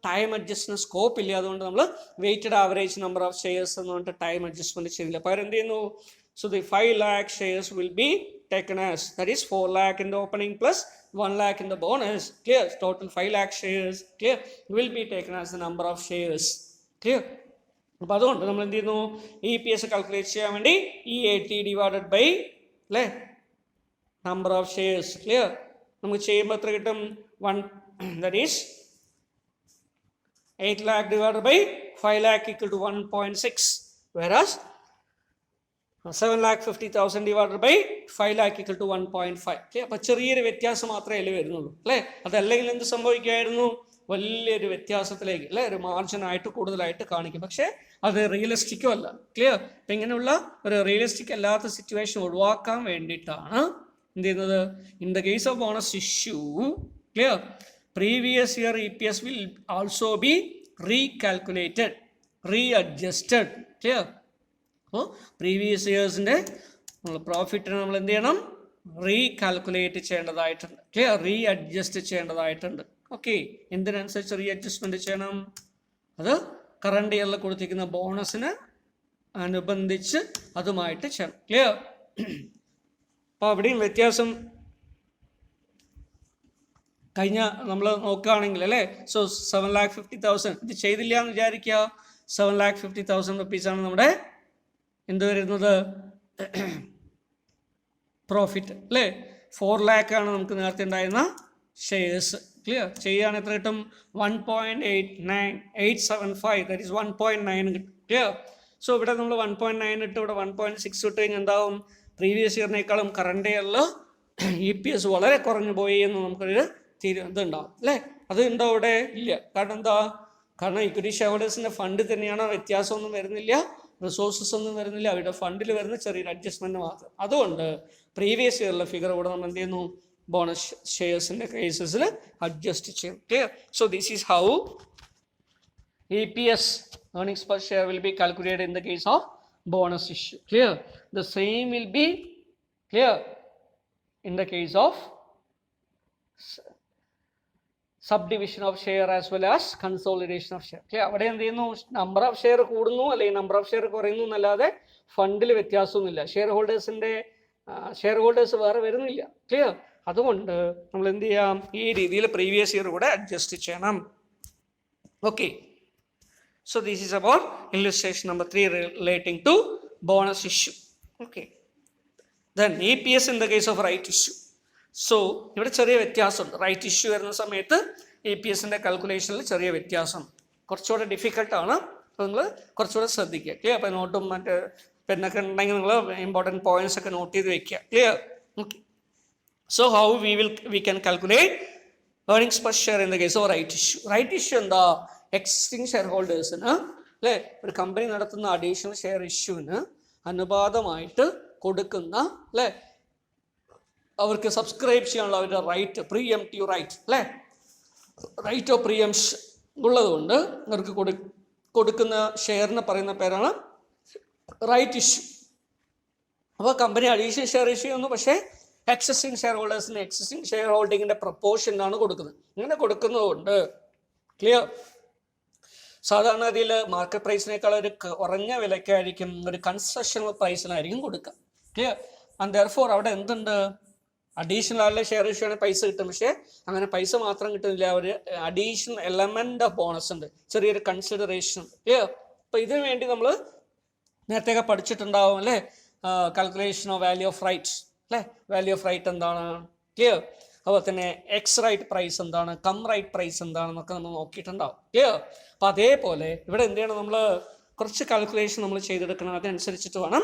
ടൈം അഡ്ജസ്റ്റ്മെന്റ് സ്കോപ്പ് ഇല്ല. അതുകൊണ്ട് നമ്മൾ weighted average number of shares എന്ന് പറഞ്ഞിട്ട് ടൈം അഡ്ജസ്റ്റ്മെന്റ് ചെയ്തില്ല. പകരം എന്ത് ചെയ്യുന്നു, so the 5 lakh shares will be taken as, that is 4 lakh in the opening plus 1 lakh in the bonus. Clear? Total 5 lakh shares. Clear? Will be taken as the number of shares. Clear? അപ്പോൾ അതുകൊണ്ട് നമ്മൾ എന്ത് ചെയ്യുന്നു, EPS കാൽക്കുലേറ്റ് ചെയ്യാൻ വേണ്ടി EAT ഡിവൈഡഡ് ബൈ അല്ലേ നമ്പർ ഓഫ് ഷെയർസ്. ക്ലിയർ? നമുക്ക് ചെയ്യുമ്പോൾ എത്ര കിട്ടും, 1 that is 8 lakh divided by 5 lakh equal to 1.6, whereas 7,50,000 divided by 5 lakh equal to 1.5. അപ്പോൾ ചെറിയൊരു വ്യത്യാസം മാത്രമേ വരുന്നുള്ളൂ അല്ലേ. അതല്ലെങ്കിൽ എന്ത് സംഭവിക്കുമായിരുന്നു, വലിയൊരു വ്യത്യാസത്തിലേക്ക് അല്ലേ, ഒരു മാർജിനായിട്ട് കൂടുതലായിട്ട് കാണിക്കും. പക്ഷേ അത് റിയലിസ്റ്റിക്കും അല്ല. ക്ലിയർ? അപ്പം ഇങ്ങനെയുള്ള ഒരു റിയലിസ്റ്റിക് അല്ലാത്ത സിറ്റുവേഷൻ ഒഴിവാക്കാൻ വേണ്ടിയിട്ടാണ് എന്ത് ചെയ്യുന്നത്, in the case of bonus issue clear, previous year EPS will also be recalculated, readjusted. Clear? അപ്പോൾ പ്രീവിയസ് ഇയേഴ്സിൻ്റെ പ്രോഫിറ്റിന് നമ്മൾ എന്ത് ചെയ്യണം, റീകാൽക്കുലേറ്റ് ചെയ്യേണ്ടതായിട്ടുണ്ട്. ക്ലിയർ? റീഅഡ്ജസ്റ്റ് ചെയ്യേണ്ടതായിട്ടുണ്ട്. ഓക്കെ, എന്തിനനുസരിച്ച് റീഅഡ്ജസ്റ്റ്മെൻറ്റ് ചെയ്യണം, അത് കറണ്ട് ഇയറിൽ കൊടുത്തിരിക്കുന്ന ബോണസിന് അനുബന്ധിച്ച് അതുമായിട്ട് ചെയ്യണം. ക്ലിയർ? അപ്പോൾ അവിടെയും വ്യത്യാസം കഴിഞ്ഞ നമ്മൾ നോക്കുകയാണെങ്കിൽ അല്ലേ, സോ 7,50,000 ഇത് ചെയ്തില്ല എന്ന് വിചാരിക്കുക, 7,50,000 റുപ്പീസാണ് നമ്മുടെ എന്ത് വരുന്നത്, പ്രോഫിറ്റ് അല്ലേ. 4 lakh ആണ് നമുക്ക് നേരത്തെ ഉണ്ടായിരുന്ന ഷെയർസ്. ക്ലിയർ? ചെയ്യുകയാണ് എത്ര കിട്ടും, 1.89875, ദാറ്റ് ഈസ് 1.9 കിട്ടും. ക്ലിയർ? സോ ഇവിടെ നമ്മൾ 1.9 ഇട്ട് ഇവിടെ 1.6 ഇട്ട് കഴിഞ്ഞാൽ എന്താവും, പ്രീവിയസ് ഇയറിനേക്കാളും കറണ്ട് ഇയറിൽ EPS വളരെ കുറഞ്ഞു പോയി എന്ന് നമുക്കൊരു ഇതുണ്ടാവും അല്ലേ. അതുണ്ടോ അവിടെ? ഇല്ല. കാരണം എന്താ? കാരണം ഇക്വിറ്റി ഷെയർ ഹോൾഡേഴ്സിൻ്റെ ഫണ്ട് തന്നെയാണ്, വ്യത്യാസമൊന്നും വരുന്നില്ല, റിസോഴ്സസ് ഒന്നും വരുന്നില്ല, അവരുടെ ഫണ്ടിൽ വരുന്ന ചെറിയൊരു അഡ്ജസ്റ്റ്മെൻറ്റ് മാത്രം. അതുകൊണ്ട് പ്രീവിയസ് ഇയറിലെ ഫിഗർ കൂടെ നമ്മൾ എന്ത് ചെയ്യുന്നു? ബോണസ് ഷെയർസിൻ്റെ കേസസിൽ അഡ്ജസ്റ്റ് ചെയ്യും. Clear? So this is how EPS, earnings per share, will be calculated in the case of bonus issue. Clear? The same will be clear in the case of subdivision of share as well as consolidation of share. Clear? അവിടെ എന്ത് ചെയ്യുന്നു? നമ്പർ ഓഫ് ഷെയർ കൂടുന്നു അല്ലെങ്കിൽ നമ്പർ ഓഫ് ഷെയർ കുറയുന്നു എന്നല്ലാതെ ഫണ്ടിൽ വ്യത്യാസമൊന്നുമില്ല. ഷെയർ ഹോൾഡേഴ്സ് വേറെ വരുന്നില്ല. ക്ലിയർ? അതുകൊണ്ട് നമ്മൾ എന്ത് ചെയ്യാം? ഈ രീതിയിൽ പ്രീവിയസ് ഇയർ കൂടെ അഡ്ജസ്റ്റ് ചെയ്യണം. Okay. So this is about illustration number 3 relating to bonus issue. Okay. Then EPS in the case of right issue. So ഇവിടെ ചെറിയ വ്യത്യാസമുണ്ട്. റൈറ്റ് ഇഷ്യൂ വരുന്ന സമയത്ത് EPSൻ്റെ കാൽക്കുലേഷനിൽ ചെറിയ വ്യത്യാസം, കുറച്ചുകൂടെ ഡിഫിക്കൽട്ടാണ്. അപ്പോൾ നിങ്ങൾ കുറച്ചുകൂടെ ശ്രദ്ധിക്കുക. ക്ലിയർ? അപ്പോൾ നോട്ടും മറ്റ് പെന്നൊക്കെ ഉണ്ടെങ്കിൽ നിങ്ങൾ ഇമ്പോർട്ടൻറ്റ് പോയിന്റ്സ് ഒക്കെ നോട്ട് ചെയ്ത് വെക്കുക. Clear? Okay. So how we can calculate earnings per share in the case of right issue. Right issue എന്താ? എക്സിസ്റ്റിംഗ് ഷെയർ ഹോൾഡേഴ്സിന് അല്ലേ, ഒരു കമ്പനി നടത്തുന്ന അഡീഷണൽ ഷെയർ ഇഷ്യൂവിന് അനുപാതമായിട്ട് കൊടുക്കുന്ന അല്ലേ, അവർക്ക് സബ്സ്ക്രൈബ് ചെയ്യാനുള്ള അവരുടെ റൈറ്റ്, പ്രീഎംപ്റ്റീവ് റൈറ്റ് അല്ലേ, റൈറ്റ് ഓഫ് പ്രീഎംഷൻ ഉള്ളതുകൊണ്ട് അവർക്ക് കൊടുക്കുന്ന ഷെയറിന് പറയുന്ന പേരാണ് റൈറ്റ് ഇഷ്യൂ. അപ്പോൾ കമ്പനി അഡീഷണൽ ഷെയർ ഇഷ്യൂ ഒന്നും, പക്ഷേ എക്സിസ്റ്റിംഗ് ഷെയർ ഹോൾഡേഴ്സിന് എക്സിസ്റ്റിംഗ് ഷെയർ ഹോൾഡിങ്ങിൻ്റെ പ്രപ്പോർഷനാണ് കൊടുക്കുന്നത്. ഇങ്ങനെ കൊടുക്കുന്നതുകൊണ്ട് ക്ലിയർ, സാധാരണ രീതിയിൽ മാർക്കറ്റ് പ്രൈസിനേക്കാൾ ഒരു കുറഞ്ഞ വിലക്കായിരിക്കും, ഒരു കൺസെഷണൽ പ്രൈസിനായിരിക്കും കൊടുക്കുക. ക്ലിയർ? ആൻഡ് ദെയർഫോർ അവിടെ എന്തുണ്ട്? അഡീഷണൽ ആയിട്ടുള്ള ഷെയർ ഇഷ്യൂ ആണെങ്കിൽ പൈസ കിട്ടും, പക്ഷേ അങ്ങനെ പൈസ മാത്രം കിട്ടുന്നില്ല, ഒരു അഡീഷണൽ എലമെൻ്റ് ഓഫ് ബോണസ് ഉണ്ട്, ചെറിയൊരു കൺസിഡറേഷൻ ഉണ്ട്. ക്ലിയർ? അപ്പോൾ ഇതിനു വേണ്ടി നമ്മൾ നേരത്തെയൊക്കെ പഠിച്ചിട്ടുണ്ടാവും അല്ലേ, calculation of value of right അല്ലേ, വാല്യൂ ഓഫ് റൈറ്റ് എന്താണ്? ക്ലിയർ? അതുപോലെ തന്നെ എക്സ് റൈറ്റ് പ്രൈസ് എന്താണ്, കം റൈറ്റ് പ്രൈസ് എന്താണെന്നൊക്കെ നമ്മൾ നോക്കിയിട്ടുണ്ടാവും. ക്ലിയർ? അപ്പം അതേപോലെ ഇവിടെ എന്ത് ചെയ്യണം? നമ്മൾ കുറച്ച് കാൽക്കുലേഷൻ നമ്മൾ ചെയ്തെടുക്കണം, അതനുസരിച്ചിട്ട് വേണം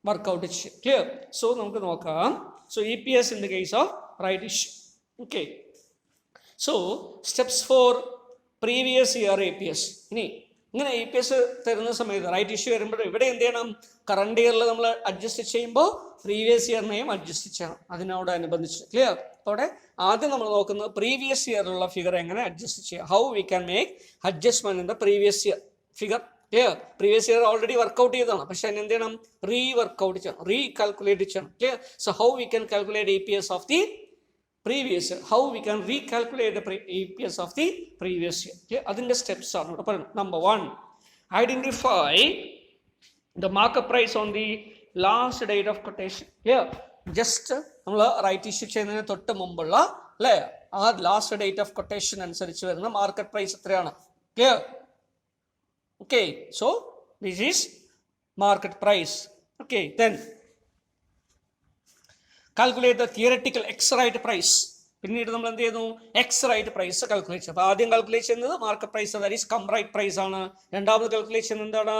വർക്കൗട്ട് ചെയ്യാൻ. ക്ലിയർ? സോ നമുക്ക് നോക്കാം. So EPS in the case of right issue. Okay. So steps for previous year EPS. ഇനി ഇങ്ങനെ EPS തരുന്ന സമയത്ത് റൈറ്റ് ഇഷ്യൂ വരുമ്പോൾ ഇവിടെ എന്ത് ചെയ്യണം? കറണ്ട് ഇയറിൽ നമ്മൾ അഡ്ജസ്റ്റ് ചെയ്യുമ്പോൾ പ്രീവിയസ് ഇയറിനെയും അഡ്ജസ്റ്റ് ചെയ്യണം അതിനോടനുബന്ധിച്ച്. ക്ലിയർ? അവിടെ ആദ്യം നമ്മൾ നോക്കുന്നത് പ്രീവിയസ് ഇയറിലുള്ള ഫിഗർ എങ്ങനെ അഡ്ജസ്റ്റ് ചെയ്യാം. How we can make adjustment in the previous year figure. Clear? Previous year already work out ചെയ്തതാണ്, പക്ഷെ അതിന് എന്ത് ചെയ്യണം? റീവർക്കൗട്ട് ചെയ്യണം, റീകാൽക്കുലേറ്റ് ചെയ്യണം. Clear? So how we can calculate EPS of the previous year, how we can recalculate the EPS of the previous year. Okay, അതിൻ്റെ സ്റ്റെപ്സ് ആണ് ഇവിടെ പറയുന്നത്. Number 1, identify the market price on the last date of quotation. Here just നമ്മൾ റൈറ്റ് ഇഷ്യൂ ചെയ്യുന്നതിന് തൊട്ട് മുമ്പുള്ള അല്ലേ ആ ലാസ്റ്റ് ഡേറ്റ് ഓഫ് കൊട്ടേഷൻ അനുസരിച്ച് വരുന്ന മാർക്കറ്റ് പ്രൈസ് എത്രയാണ്? Clear? Okay. So this is market price. Okay. Then calculate the theoretical ex right price. പിന്നീട് നമ്മൾ എന്ത് ചെയ്യുന്നു? എക്സ് റൈറ്റ് പ്രൈസ് കാൽക്കുലേറ്റ് ചെയ്യും. അപ്പോൾ ആദ്യം കാൽക്കുലേറ്റ് ചെയ്യുന്നത് market price, that is cum right price ആണ്. രണ്ടാമത് കാൽക്കുലേറ്റ് ചെയ്യുന്നത് എന്താണ്?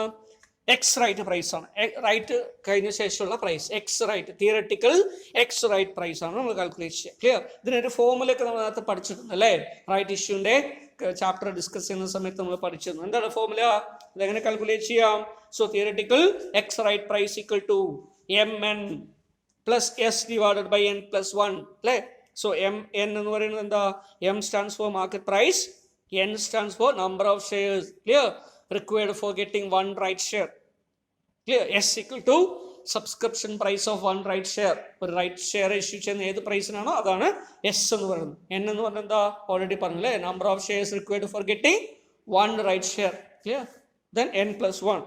എക്സ് റൈറ്റ് പ്രൈസ് ആണ്. റൈറ്റ് കഴിഞ്ഞ ശേഷമുള്ള price ex right, theoretical ex right price ആണ് നമ്മൾ കാൽക്കുലേറ്റ് ചെയ്യുക. ക്ലിയർ? ഇതിനൊരു ഫോമുലൊക്കെ നമ്മൾ നേരത്തെ പഠിച്ചിട്ടുണ്ട് അല്ലേ, റൈറ്റ് ഇഷ്യൂൻ്റെ ചാപ്റ്റർ ഡിസ്കസ് ചെയ്യുന്ന സമയത്ത് നമ്മൾ പഠിച്ചിരുന്നു. എന്താണ് ഫോമുല? ഇതെങ്ങനെ കാൽക്കുലേറ്റ് ചെയ്യാം? So theoretical ex right price equal to MN plus S divided by N plus 1 അല്ലേ. സോ N എന്ന് പറയുന്നത് എന്താ? M stands for market price, N stands for number of shares. Clear? required for getting one right share. Clear? S equal to subscription price of one right share. ഒരു റൈറ്റ് ഷെയർ ഇഷ്യൂ ചെയ്യുന്ന ഏത് പ്രൈസിനാണോ അതാണ് എസ് എന്ന് പറയുന്നത്. N എന്ന് പറഞ്ഞാൽ എന്താ? ഓൾറെഡി പറഞ്ഞല്ലേ, number of shares required for getting one right share. Clear? Then N plus 1.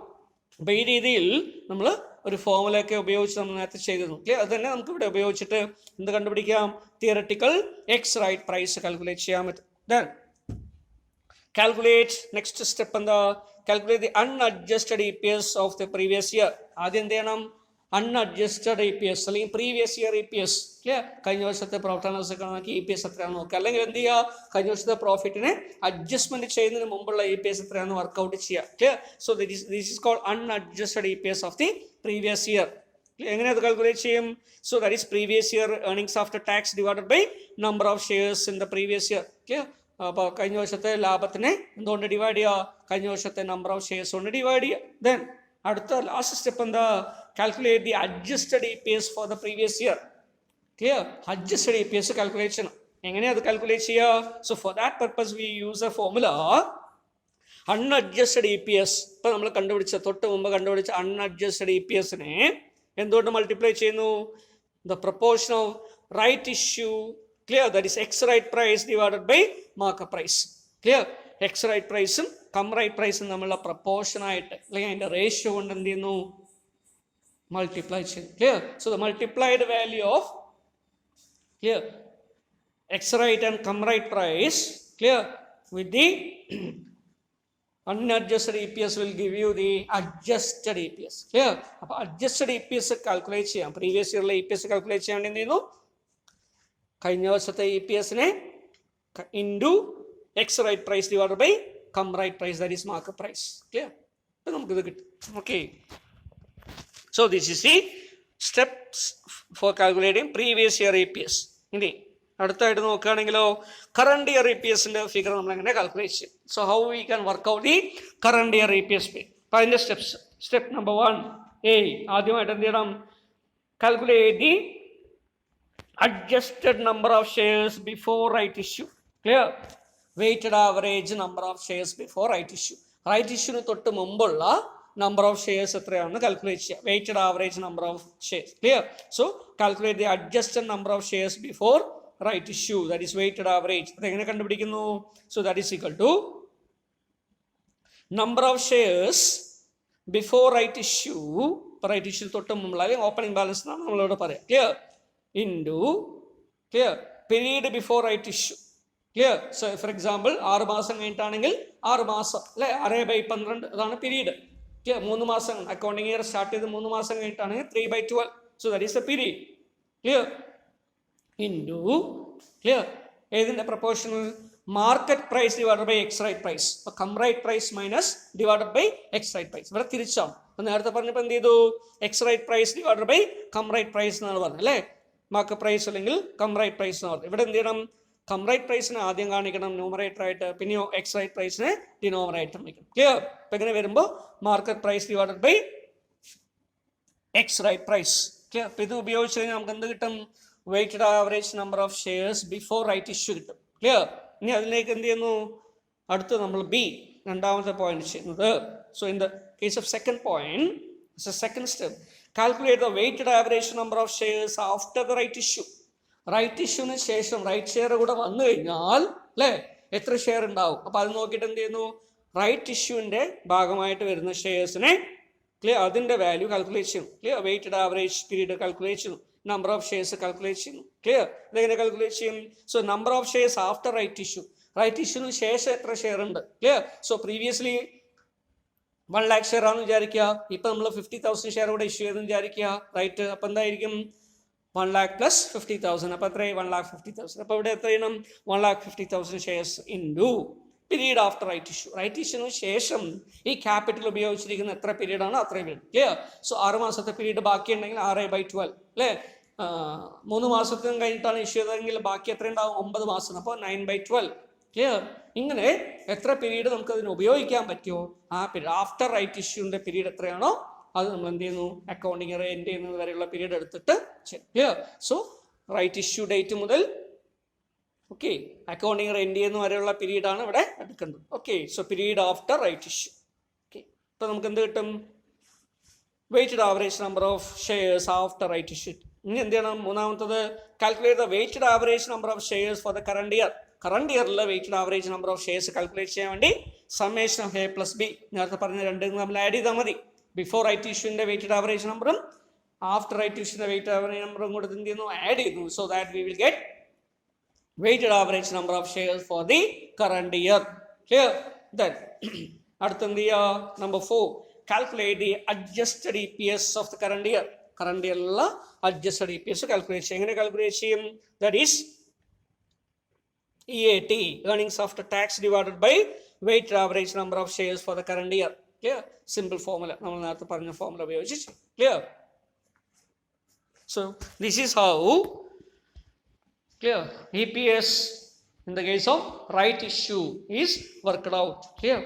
അപ്പോൾ ഈ രീതിയിൽ നമ്മൾ ഒരു ഫോമുലയൊക്കെ ഉപയോഗിച്ച് നമ്മൾ നേരത്തെ ചെയ്തിരുന്നു. ക്ലിയർ? അത് തന്നെ നമുക്ക് ഇവിടെ ഉപയോഗിച്ചിട്ട് എന്ത് കണ്ടുപിടിക്കാം? Theoretical ex right price calculate ചെയ്യാൻ പറ്റും. ദെൻ calculate, next step എന്താ? calculate the unadjusted EPS of the previous year. ആദ്യം എന്ത് ചെയ്യണം? അൺഅഡ്ജസ്റ്റഡ് EPS അല്ലെങ്കിൽ പ്രീവിയസ് ഇയർ EPS. ക്ലിയർ? കഴിഞ്ഞ വർഷത്തെ പ്രോഫിറ്റ് ആൻഡ് ലോസ് നോക്കി EPS എത്രയാണെന്ന് നോക്കുക. അല്ലെങ്കിൽ എന്ത് ചെയ്യുക? കഴിഞ്ഞ വർഷത്തെ പ്രോഫിറ്റിനെ അഡ്ജസ്റ്റ്മെന്റ് ചെയ്യുന്നതിന് മുമ്പുള്ള EPS എത്രയാണെന്ന് വർക്കൗട്ട് ചെയ്യുക. Clear? So this is called unadjusted EPS of the previous year. എങ്ങനെ അത് കാൽക്കുലേറ്റ് ചെയ്യും? So that is previous year earnings after tax divided by number of shares in the previous year. Clear? അപ്പോൾ കഴിഞ്ഞ വർഷത്തെ ലാഭത്തിനെ എന്തുകൊണ്ട് ഡിവൈഡ് ചെയ്യുക? കഴിഞ്ഞ വർഷത്തെ നമ്പർ ഓഫ് ഷെയർസ് കൊണ്ട് ഡിവൈഡ് ചെയ്യുക. ദെൻ അടുത്ത ലാസ്റ്റ് സ്റ്റെപ്പ് എന്താ? Calculate the adjusted EPS for the previous year. Clear? Adjusted EPS calculate ചെയ്യണം. എങ്ങനെയാണ് അത് കാൽക്കുലേറ്റ് ചെയ്യുക? So for that purpose we use a formula unadjusted EPS. ഇപ്പം നമ്മൾ തൊട്ട് മുമ്പ് കണ്ടുപിടിച്ച അൺഅഡ്ജസ്റ്റഡ് EPSനെ എന്തുകൊണ്ട് മൾട്ടിപ്ലൈ ചെയ്യുന്നു? The proportion of right issue, clear, that is ex right price divided by market price. Clear? Ex right പ്രൈസും കം റൈറ്റ് പ്രൈസും തമ്മിലുള്ള പ്രൊപ്പോർഷൻ ആയിട്ട് അല്ലെങ്കിൽ അതിൻ്റെ റേഷ്യോ കൊണ്ട് എന്ത് ചെയ്യുന്നു? മൾട്ടിപ്ലൈ ചെയ്യുന്നു. Clear? So the multiplied value of, clear, ex right and cum right price, clear, with the unadjusted EPS will give you the adjusted EPS. Clear? അപ്പോൾ adjusted EPS കാൽക്കുലേറ്റ് ചെയ്യാം. പ്രീവിയസ് ഇയറിലെ EPS കാൽക്കുലേറ്റ് ചെയ്യാൻ വേണ്ടി എന്ത് ചെയ്യുന്നു? കഴിഞ്ഞ വർഷത്തെ EPSനെ into ex right price divided by cum right price, that is market price. Clear? അപ്പം നമുക്കിത് കിട്ടും. Okay, so this is the steps for calculating previous year EPS. ഇനി അടുത്തായിട്ട് നോക്കുകയാണെങ്കിലോ കറണ്ട് ഇയർ EPSന്റെ ഫിഗർ നമ്മൾ എങ്ങനെ കാൽക്കുലേറ്റ് ചെയ്യും? So how we can work out the current year EPS pay. അപ്പം അതിൻ്റെ സ്റ്റെപ്പ് നമ്പർ 1A, ആദ്യമായിട്ട് എന്ത് ചെയ്യണം? Calculate the adjusted number of shares before right issue. Clear? Weighted average number of shares before right issue. Right ഇഷ്യൂന് തൊട്ട് മുമ്പുള്ള നമ്പർ ഓഫ് ഷെയർസ് എത്രയാണെന്ന് കാൽക്കുലേറ്റ് ചെയ്യുക. Weighted average number of shares. Clear? So calculate the adjusted number of shares before right issue, that is weighted average. അതെങ്ങനെ കണ്ടുപിടിക്കുന്നു? So that is equal to number of shares before right issue, right issue തൊട്ട് മുമ്പുള്ള ഓപ്പണിംഗ് ബാലൻസ് എന്നാണ് നമ്മളിവിടെ പറയാം. Clear? Into, clear, period before right issue. Clear? So for example 6 മാസം കഴിഞ്ഞിട്ടാണെങ്കിൽ 6 മാസം അല്ലെ, 6/12 അതാണ് പീരീഡ്. ക്ലിയർ? 3 മാസം അക്കൗണ്ടിങ് ഇയർ സ്റ്റാർട്ട് ചെയ്ത് 3 മാസം കഴിഞ്ഞിട്ടാണെങ്കിൽ 3/12. So that is a period. Clear? Into, clear, ഏതിൻ്റെ proportional? Market price divided by ex right price. അപ്പോൾ cum right price minus divided by ex right price. ഇവിടെ തിരിച്ചാണ്. അപ്പോൾ നേരത്തെ പറഞ്ഞപ്പോൾ എന്ത് ചെയ്തു? Ex right price divided by cum right price എന്നാണ് പറഞ്ഞത് അല്ലേ? മാർക്കറ്റ് പ്രൈസ് അല്ലെങ്കിൽ കം റൈറ്റ് പ്രൈസ് എന്ന് പറഞ്ഞു. ഇവിടെ എന്ത് ചെയ്യണം? കം റൈറ്റ് പ്രൈസിനെ ആദ്യം കാണിക്കണം ന്യൂമറേറ്റർ ആയിട്ട്, പിന്നെയോ എക്സ് റൈറ്റ് പ്രൈസിനെ ഡിനോമിനേറ്റർ വയ്ക്കണം. ക്ലിയർ? അപ്പം ഇങ്ങനെ വരുമ്പോൾ market price divided by ex right price. Clear? അപ്പം ഇത് ഉപയോഗിച്ച് കഴിഞ്ഞാൽ നമുക്ക് എന്ത് കിട്ടും? Weighted average number of shares before right issue കിട്ടും. ക്ലിയർ? ഇനി അതിലേക്ക് എന്ത് ചെയ്യുന്നു? അടുത്ത് നമ്മൾ ബി, രണ്ടാമത്തെ പോയിന്റ് ചെയ്യുന്നത്. So in the case of second point, second step, calculate the weighted average number of shares after the right issue. Right ഇഷ്യൂന് ശേഷം റൈറ്റ് ഷെയർ കൂടെ വന്നു കഴിഞ്ഞാൽ അല്ലേ എത്ര ഷെയർ ഉണ്ടാവും? അപ്പോൾ അത് നോക്കിയിട്ട് എന്ത് ചെയ്യുന്നു? റൈറ്റ് ഇഷ്യൂവിൻ്റെ ഭാഗമായിട്ട് വരുന്ന ഷെയർസിനെ, ക്ലിയർ, അതിൻ്റെ വാല്യൂ കാൽക്കുലേറ്റ് ചെയ്യുന്നു. Clear? Weighted average period calculate ചെയ്യുന്നു, നമ്പർ ഓഫ് ഷെയർസ് കാൽക്കുലേറ്റ് ചെയ്യുന്നു. ക്ലിയർ? ഇതെങ്ങനെ കാൽക്കുലേറ്റ് ചെയ്യും? So number of shares after right issue, right ഇഷ്യൂന് ശേഷം എത്ര ഷെയർ ഉണ്ട്? Clear? So previously 1 lakh share ആണെന്ന് വിചാരിക്കുക. ഇപ്പം നമ്മൾ 50,000 ഷെയർ കൂടെ ഇഷ്യൂ ചെയ്തെന്ന് വിചാരിക്കുക. റൈറ്റ്? അപ്പം എന്തായിരിക്കും? 1 lakh plus 50,000. അപ്പോൾ എത്രയായി? 1,50,000. അപ്പോൾ ഇവിടെ എത്ര ചെയ്യണം? 1,50,000 shares into period after right issue. Right ഇഷ്യൂന് ശേഷം ഈ ക്യാപിറ്റൽ ഉപയോഗിച്ചിരിക്കുന്ന എത്ര പീരീഡാണ് അത്രയും പീരീഡ്. ക്ലിയർ? സോ 6 മാസത്തെ പീരീഡ് ബാക്കിയുണ്ടെങ്കിൽ 6/12 അല്ലേ? 3 മാസത്തിനും കഴിഞ്ഞിട്ടാണ് ഇഷ്യൂ ചെയ്തതെങ്കിൽ ബാക്കി എത്ര ഉണ്ടാവും? 9 മാസം. അപ്പോൾ 9/12. ക്ലിയർ? ഇങ്ങനെ എത്ര പീരീഡ് നമുക്ക് അതിന് ഉപയോഗിക്കാൻ പറ്റുമോ ആ പീരീഡ്, ആഫ്റ്റർ റൈറ്റ് ഇഷ്യൂവിൻ്റെ പീരീഡ് എത്രയാണോ അത് നമ്മൾ എന്ത് ചെയ്യുന്നു? അക്കൗണ്ടിങ് ഇയർ എൻഡ് ചെയ്യുന്നത് വരെയുള്ള പീരീഡ് എടുത്തിട്ട് ചെയ്യും. Clear? So right issue date മുതൽ ഓക്കെ അക്കൗണ്ടിങ് ഇയർ എൻഡ് ചെയ്യുന്ന വരെയുള്ള പീരീഡാണ് ഇവിടെ എടുക്കേണ്ടത്. Okay, so period after right issue. Okay, ഇപ്പോൾ നമുക്ക് എന്ത് കിട്ടും? Weighted average number of shares after right issue. ഇനി എന്ത് ചെയ്യണം? മൂന്നാമത്തത്, calculate the weighted average number of shares for the current year. Current ഇയറിലെ weighted average number of shares calculate ചെയ്യാൻ വേണ്ടി summation of A plus B, നേരത്തെ പറഞ്ഞ രണ്ടും നമ്മൾ ആഡ് ചെയ്താൽ മതി. ബിഫോർ റൈറ്റ് ഇഷ്യൂവിൻ്റെ വെയ്റ്റഡ് ആവറേജ് നമ്പറും ആഫ്റ്റർ റൈറ്റ് ഇഷ്യൂവിൻ്റെ വെയ്റ്റഡ് ആവറേജ് നമ്പറും കൂടെ എന്ത് ചെയ്യുന്നു? ആഡ് ചെയ്യുന്നു. So that we will get weighted average number of shares for the current year. Clear? Then അടുത്ത എന്ത് ചെയ്യുക? Number 4, calculate the adjusted EPS of the current year. Current ഇയറിലുള്ള അഡ്ജസ്റ്റഡ് EPS കാൽക്കുലേറ്റ് ചെയ്യും. എങ്ങനെ കാൽക്കുലേറ്റ് ചെയ്യും? That is EAT, earnings after tax divided by weighted average number of shares for the current year. Clear? Simple formula. നമ്മൾ നേരത്തെ പറഞ്ഞ ഫോർമുല ഉപയോഗിച്ച് ചെയ്യും. Clear? So this is how, clear, EPS in the case of right issue is worked out. Clear?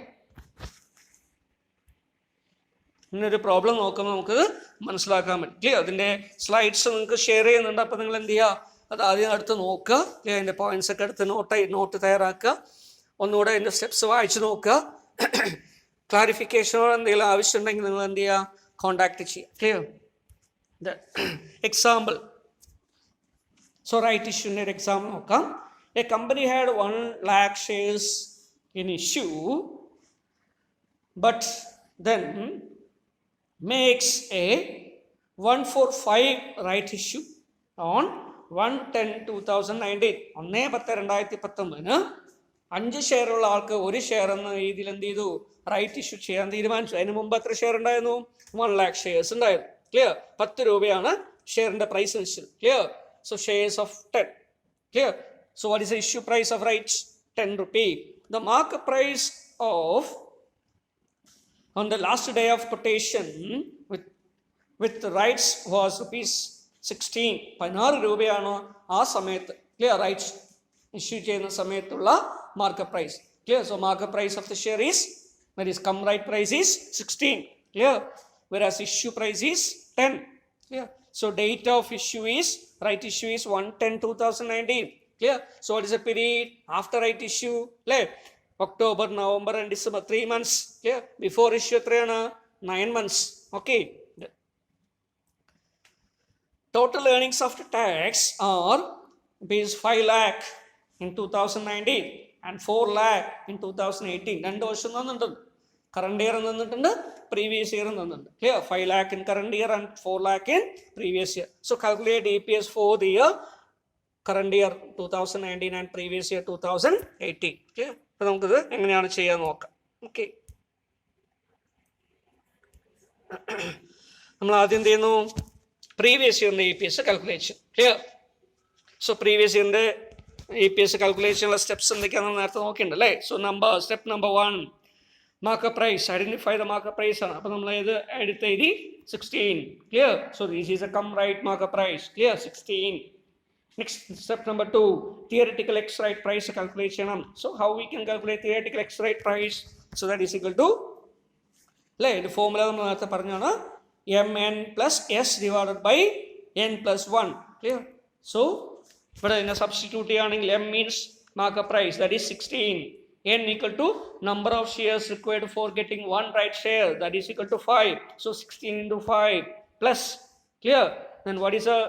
ഇന്നൊരു പ്രോബ്ലം നോക്കുമ്പോൾ നമുക്കത് മനസ്സിലാക്കാൻ പറ്റും. ക്ലിയർ? അതിൻ്റെ സ്ലൈഡ്സ് നിങ്ങൾക്ക് ഷെയർ ചെയ്യുന്നുണ്ട്. അപ്പോൾ നിങ്ങൾ എന്ത് ചെയ്യുക, അത് ആദ്യം അടുത്ത് നോക്കുക. ക്ലിയർ? അതിൻ്റെ പോയിന്റ്സ് ഒക്കെ എടുത്ത് നോട്ട് തയ്യാറാക്കുക. ഒന്നുകൂടെ അതിൻ്റെ സ്റ്റെപ്സ് വായിച്ച് നോക്കുക. ക്ലാരിഫിക്കേഷനോ എന്തെങ്കിലും ആവശ്യമുണ്ടെങ്കിൽ നിങ്ങൾ എന്ത് ചെയ്യുക, കോണ്ടാക്ട് ചെയ്യുക. ക്ലിയർ? എക്സാമ്പിൾ. സോ റൈറ്റ് ഇഷ്യൂൻ്റെ ഒരു എക്സാമ്പിൾ നോക്കാം. A company had 1 lakh shares in issue, but then makes a 145 right issue on 1/10/2019. 1/10/2019 5 ഷെയറുള്ള ആൾക്ക് 1 ഷെയർ എന്ന രീതിയിൽ എന്ത് ചെയ്തു, റൈറ്റ് ഇഷ്യൂ ചെയ്യാൻ തീരുമാനിച്ചു. അതിന് മുമ്പ് എത്ര ഷെയർ ഉണ്ടായിരുന്നു? 1 lakh ഷെയർസ് ഉണ്ടായിരുന്നു. ക്ലിയർ? 10 രൂപയാണ് ഷെയറിൻ്റെ പ്രൈസ് നിശ്ചിതം. Clear? So shares of 10. Clear? So what is the issue price of rights? 10 rupee. The market price of on the last day of quotation with the rights was rupees 16. 16 രൂപയാണ് ആ സമയത്ത്. ക്ലിയർ? റൈറ്റ്സ് ഇഷ്യൂ ചെയ്യുന്ന സമയത്തുള്ള market price. Clear? So market price of the share is, that is come right price is 16. Clear? Whereas issue price is 10. Clear? So date of issue is, right issue is 1/10/2019. Clear? So what is the period after right issue? Like October, November and December, 3 months. Clear? Before issue 9 months. Okay. Total earnings after tax are rupees 5 lakh in 2019 and 4 lakh in 2018. 2 വർഷം തന്നിട്ടുണ്ട്. കറണ്ട് ഇയർ തന്നിട്ടുണ്ട്, പ്രീവിയസ് ഇയർ തന്നിട്ടുണ്ട്. Clear? 5 lakh in current year and 4 lakh in previous year. So calculate EPS for the year current year 2019 and previous year 2018. Clear? അപ്പോൾ നമുക്കിത് എങ്ങനെയാണ് ചെയ്യാൻ നോക്കാം. ഓക്കെ, നമ്മൾ ആദ്യം എന്ത് ചെയ്യുന്നു, പ്രീവിയസ് ഇയറിൻ്റെ EPS calculation. Clear? So previous ഇയറിൻ്റെ EPS കാൽക്കുലേഷനുള്ള സ്റ്റെപ്സ് എന്തൊക്കെയാണെന്ന് നേരത്തെ നോക്കിയിട്ടുണ്ട് അല്ലേ? So step number 1, market price. Identify the market price ആണ്. അപ്പോൾ നമ്മൾ ഇത് എഴുതി 16. Clear? So this is a cum right market price. Clear? 16. Next, step number 2, theoretical X right price calculation. So how we can calculate theoretical X right price? So that is equal to, the formula നമ്മൾ നേരത്തെ പറഞ്ഞാണ്, mn plus s divided by n plus 1. Clear? So ഇവിടെ ഇതിനെ സബ്സ്റ്റിറ്റ്യൂട്ട് ചെയ്യുകയാണെങ്കിൽ m means market price, that is 16. n equal to number of shares required for getting 1 right share, that is equal to 5. So 16 into 5 plus. Clear? Then what is the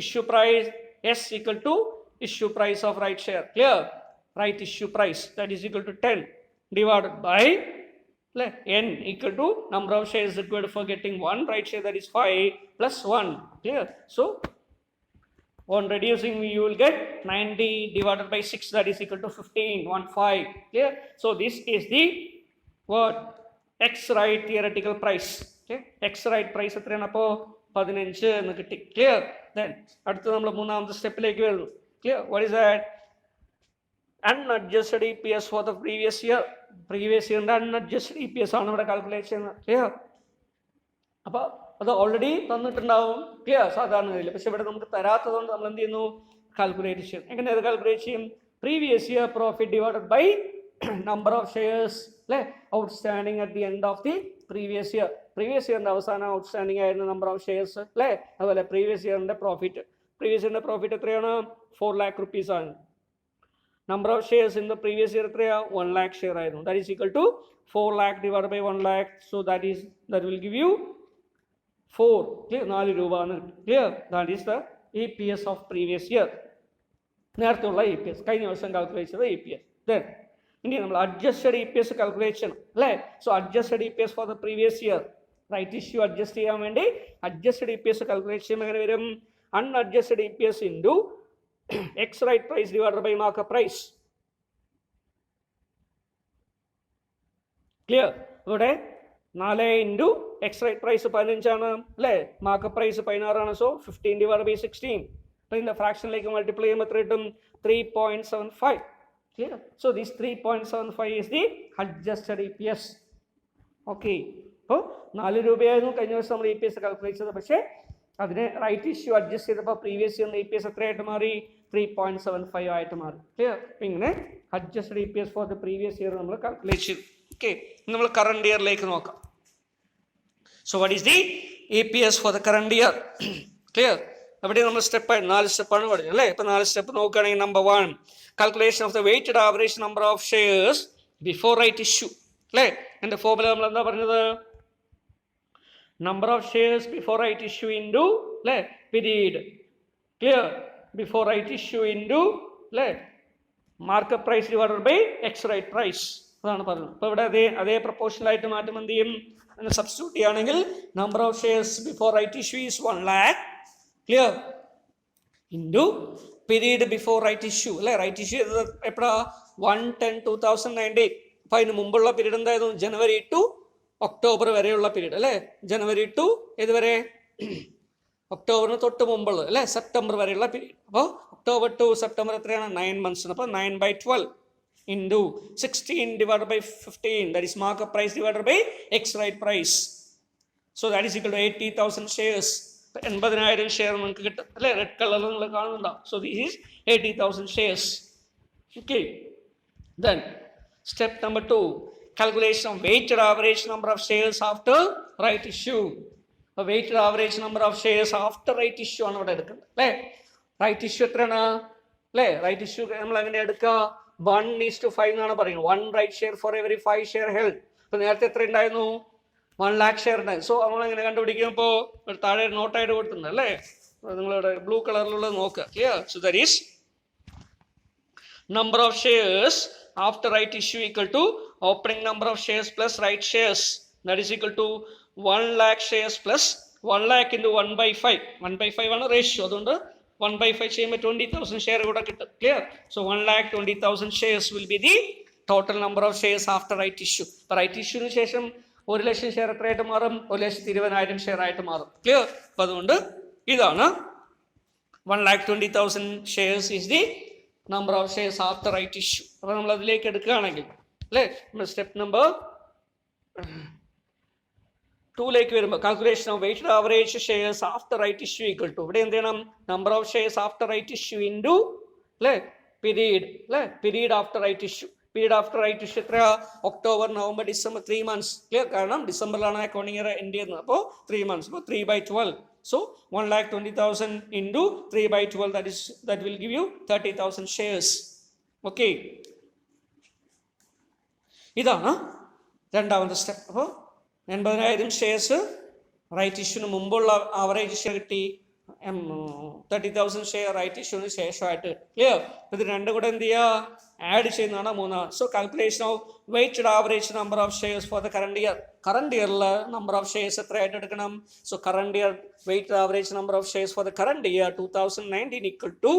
issue price? S equal to issue price of right share. Clear? Right issue price, that is equal to 10 divided by n equal to number of shares required for getting 1 right share, that is 5 plus 1. Clear? So on reducing you will get 90 divided by 6, that is equal to 15. Clear? So this is the what? X right theoretical price. Okay? X right price എത്രയാണ്? അപ്പോൾ 15 എന്ന് കിട്ടി. ക്ലിയർ? ദെൻ അടുത്ത് നമ്മൾ മൂന്നാമത്തെ സ്റ്റെപ്പിലേക്ക് വരുന്നു. Clear? What is that? Unadjusted EPS for the previous year. Previous ഇയറിൻ്റെ അൺഅഡ്ജസ്റ്റഡ് EPS ആണ് ഇവിടെ കാൽക്കുലേറ്റ് ചെയ്യുന്നത്. ക്ലിയർ? അപ്പോൾ അത് ഓൾറെഡി തന്നിട്ടുണ്ടാവും. ക്ലിയർ? സാധാരണ രീതിയിൽ. പക്ഷെ ഇവിടെ നമുക്ക് തരാത്തതുകൊണ്ട് നമ്മൾ എന്ത് ചെയ്യുന്നു, കാൽക്കുലേറ്റ് ചെയ്യും. എങ്ങനെ അത് കാൽക്കുലേറ്റ് ചെയ്യും? Previous year profit divided by number of shares outstanding at the end of the previous year. Previous ഇയറിൻ്റെ അവസാനം ഔട്ട്സ്റ്റാൻഡിങ് ആയിരുന്ന നമ്പർ ഓഫ് ഷെയർസ് അല്ലേ? അതുപോലെ പ്രീവിയസ് ഇയറിൻ്റെ പ്രോഫിറ്റ് എത്രയാണ്? 4 lakh rupees ആണ്. Number of shares in the previous year എത്രയാണ്? 1 lakh ഷെയർ ആയിരുന്നു. That is equal to 4 lakh divided by 1 lakh. So that will give you 4. Clear? 4 രൂപ ആണ്. Clear? That is the EPS of previous year. നേരത്തെ ഉള്ള EPS, കഴിഞ്ഞ വർഷം കാൽക്കുലേറ്റ് ചെയ്ത EPS. ദെൻ ഇനി നമ്മൾ അഡ്ജസ്റ്റഡ് EPS കാൽക്കുലേറ്റ് ചെയ്യണം അല്ലേ? So adjusted EPS for the previous year, right issue adjust ചെയ്യാൻ വേണ്ടി അഡ്ജസ്റ്റഡ് EPS കാൽക്കുലേറ്റ് ചെയ്യുമ്പോൾ എങ്ങനെ വരും? Unadjusted EPS into ex right price divided by market price. Clear? ഇവിടെ 4 ഇൻറ്റു എക്സ് റൈറ്റ് പ്രൈസ് 15 ആണ് അല്ലേ? മാർക്കറ്റ് പ്രൈസ് 16 ആണ്. So 15 divided by 16. അപ്പോൾ ഇതിൻ്റെ ഫ്രാക്ഷനിലേക്ക് മൾട്ടിപ്ലൈ ചെയ്യുമ്പോൾ എത്ര കിട്ടും? 3.75. Clear? So this 3.75 is the adjusted EPS. Okay. അപ്പോൾ 4 രൂപയായിരുന്നു കഴിഞ്ഞ വർഷം നമ്മൾ EPS കാൽക്കുലേറ്റ് ചെയ്തത്. പക്ഷേ അതിനെ റൈറ്റ് ഇഷ്യൂ അഡ്ജസ്റ്റ് ചെയ്തപ്പോൾ പ്രീവിയസ് ഇയറിൻ്റെ EPS എത്രയായിട്ട് മാറി? 3.75 ആയിട്ട് മാറി. ക്ലിയർ? അപ്പം ഇങ്ങനെ adjusted EPS for the previous year നമ്മൾ കാൽക്കുലേറ്റ് ചെയ്തു. ഓക്കെ, നമ്മൾ കറണ്ട് ഇയറിലേക്ക് നോക്കാം. So what is the EPS for the current year? Clear? അവിടെ നമ്മൾ സ്റ്റെപ്പായി 4 സ്റ്റെപ്പാണ് പറഞ്ഞത് അല്ലേ? ഇപ്പം 4 സ്റ്റെപ്പ് നോക്കുകയാണെങ്കിൽ number 1 calculation of the weighted average number of shares before right issue അല്ലേ? എൻ്റെ ഫോർമുല നമ്മൾ എന്താ പറഞ്ഞത്? Number of shares before right issue into അല്ലേ period. Clear? Before right issue into അല്ലേ market price divided by ex right price. അതാണ് പറഞ്ഞത്. അപ്പോൾ ഇവിടെ അതേ പ്രപ്പോർഷനായിട്ട് മാറ്റം എന്ത് ചെയ്യും? അങ്ങനെ സബ്സ്റ്റിറ്റ്യൂട്ട് ചെയ്യുകയാണെങ്കിൽ number of shares before right issue is 1 lakh. Clear? Into period before right issue അല്ലേ? റൈറ്റ് ഇഷ്യൂ ചെയ്തത് എപ്പോഴാണ്? 1/10/2019. അപ്പോൾ അതിന് മുമ്പുള്ള പീരീഡ് എന്തായിരുന്നു? ജനുവരി ടു ഒക്ടോബർ വരെയുള്ള പീരീഡ് അല്ലേ? ജനുവരി ടു ഏതുവരെ? ഒക്ടോബറിന് തൊട്ട് മുമ്പുള്ളത് അല്ലേ? സെപ്റ്റംബർ വരെയുള്ള പീരീഡ്. അപ്പോൾ ഒക്ടോബർ ടു സെപ്റ്റംബർ എത്രയാണ്? 9 months. അപ്പോൾ 9/12 into 16 divided by 15, that is market price divided by X right price. So that is equal to 80,000 shares. 80,000 share നിങ്ങൾക്ക് കിട്ടും അല്ലേ? റെഡ് കളറിൽ നിങ്ങൾ കാണുന്നുണ്ടോ? So this is 80,000 shares. Okay, then step number 2 calculation of weighted average number of shares after right issue. അപ്പോൾ weighted average number of shares after right issue ആണ് ഇവിടെ എടുക്കുന്നത് അല്ലേ? റൈറ്റ് ഇഷ്യൂ എത്രയാണ് അല്ലേ? റൈറ്റ് ഇഷ്യൂ നമ്മൾ എങ്ങനെ എടുക്കുക? 1:5 എന്നാണ് പറയുന്നത്. 1 right share for every 5 share held. ഇപ്പോൾ നേരത്തെ എത്ര ഉണ്ടായിരുന്നു? 1 lakh ഷെയർ ഉണ്ടായിരുന്നു. സോ നമ്മൾ എങ്ങനെ കണ്ടുപിടിക്കും? ഇപ്പോൾ താഴെ നോട്ടായിട്ട് കൊടുത്തിട്ടുണ്ട് അല്ലേ? നിങ്ങളിവിടെ ബ്ലൂ കളറിലുള്ളത് നോക്കുക. Clear? So that is number of shares after right issue equal to opening number of shares plus right shares, that is equal to 1 lakh shares plus 1 lakh into 1/5. 1/5 ആണ് റേഷ്യോ. അതുകൊണ്ട് 1/5 ചെയ്യുമ്പോൾ 20,000 ഷെയർ കൂടെ കിട്ടും. Clear? So 1,20,000 shares will be the total number of shares after right issue. അപ്പോൾ റൈറ്റ് ഇഷ്യൂവിന് ശേഷം 1,00,000 ഷെയർ എത്രയായിട്ട് മാറും? 1,20,000 ഷെയർ ആയിട്ട് മാറും. ക്ലിയർ? അപ്പോൾ അതുകൊണ്ട് ഇതാണ് 1,20,000 shares is the number of shares after right issue. അപ്പോൾ നമ്മൾ അതിലേക്ക് എടുക്കുകയാണെങ്കിൽ അല്ലേ, നമ്മൾ സ്റ്റെപ്പ് നമ്പർ 2ലേക്ക് വരുമ്പോൾ calculation of weighted average shares after right issue equal to ഇവിടെ എന്ത് ചെയ്യണം? Number of shares after right issue into അല്ലേ പീരീഡ് അല്ലേ? Period after right issue. Period after right issue എത്രയാ? October, November, December, 3 months. Clear? കാരണം ഡിസംബറിലാണ് അക്കൗണ്ടിങ് ഇയർ എൻഡ് ചെയ്യുന്നത്. അപ്പോൾ 3 months. അപ്പോൾ 3/12. So 1,20,000 into 3/12, that will give you 30,000 shares. Okay, ഇതാണ് രണ്ടാമത്തെ സ്റ്റെപ്പ്. അപ്പോൾ 80,000 ഷെയർസ് റൈറ്റ് ഇഷ്യൂന് മുമ്പുള്ള ആവറേജ് ഷെയർ കിട്ടി. 30,000 ഷെയർ റൈറ്റ് ഇഷ്യൂവിന് ശേഷമായിട്ട്. ക്ലിയർ? ഇത് രണ്ടും കൂടെ എന്ത് ചെയ്യുക? ആഡ് ചെയ്യുന്നതാണ് 3. So calculation of weighted average number of shares for the current year. Current ഇയറിൽ നമ്പർ ഓഫ് ഷെയർസ് എത്രയായിട്ട് എടുക്കണം? So current year weighted average number of shares for the current year 2019 equal to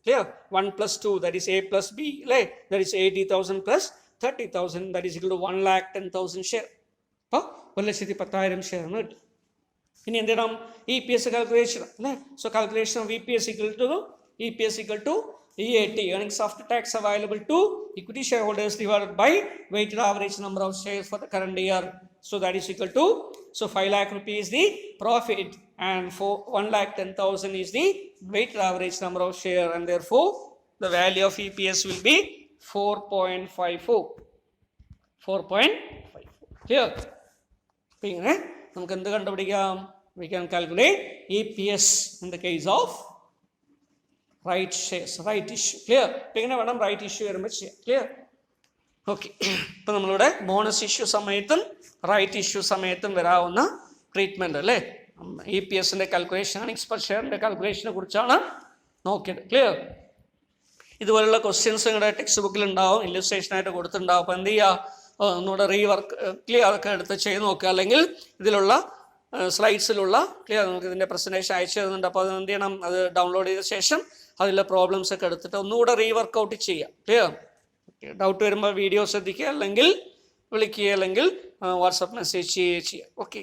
clear 1 + 2, that is A plus B അല്ലേ? that is 80,000 plus 30,000, that is equal to 1,10,000 share. അപ്പോൾ 1,10,000 ഷെയർ എന്ന് കിട്ടും. ഇനി എന്ത് ചെയ്യണം? EPS കാൽക്കുലേഷൻ അല്ലേ? So calculation of EPS equal to EAT, earnings after tax available to equity shareholders divided by weighted average number of shares for the current year. So that is equal to, so 5 lakh rupees is the profit and for 1,10,000 is the weighted average number of share, and therefore the value of EPS will be 4.54. 4.54. Clear? പിന്നെ നമുക്ക് എന്ത് കണ്ടുപിടിക്കാം? We can calculate EPS in the case of right shares, right issue. Clear? ഇപ്പം ഇങ്ങനെ വേണം റൈറ്റ് ഇഷ്യൂ വരുമ്പോൾ ചെയ്യാം. ക്ലിയർ? ഓക്കെ, ഇപ്പം നമ്മളിവിടെ ബോണസ് ഇഷ്യൂ സമയത്തും റൈറ്റ് ഇഷ്യൂ സമയത്തും വരാവുന്ന ട്രീറ്റ്മെൻറ്റ് അല്ലേ? EPSൻ്റെ കാൽക്കുലേഷൻ, ഏർണിങ്സ് പെർ ഷെയറിൻ്റെ കാൽക്കുലേഷനെ കുറിച്ചാണ് നോക്കിയത്. ക്ലിയർ? ഇതുപോലുള്ള ക്വസ്റ്റ്യൻസ് നിങ്ങളുടെ ടെക്സ്റ്റ് ബുക്കിൽ ഉണ്ടാവും, ഇല്ലുസ്ട്രേഷനായിട്ട് കൊടുത്തിട്ടുണ്ടാവും. അപ്പോൾ എന്ത് ചെയ്യുക? ഒന്നുകൂടെ റീവർക്ക് ക്ലിയർ അതൊക്കെ എടുത്ത് ചെയ്ത് നോക്കുക. അല്ലെങ്കിൽ ഇതിലുള്ള സ്ലൈഡ്സിലുള്ള ക്ലിയർ നമുക്ക് ഇതിൻ്റെ പ്രസൻറ്റേഷൻ അയച്ചു തരുന്നുണ്ട്. അപ്പോൾ അത് എന്ത് ചെയ്യണം? അത് ഡൗൺലോഡ് ചെയ്ത ശേഷം അതിലെ പ്രോബ്ലംസ് ഒക്കെ എടുത്തിട്ട് ഒന്നുകൂടെ റീവർക്കൗട്ട് ചെയ്യുക. ക്ലിയർ? ഡൗട്ട് വരുമ്പോൾ വീഡിയോ ശ്രദ്ധിക്കുക, അല്ലെങ്കിൽ വിളിക്കുക, അല്ലെങ്കിൽ വാട്സപ്പ് മെസ്സേജ് ചെയ്യുക. ഓക്കെ.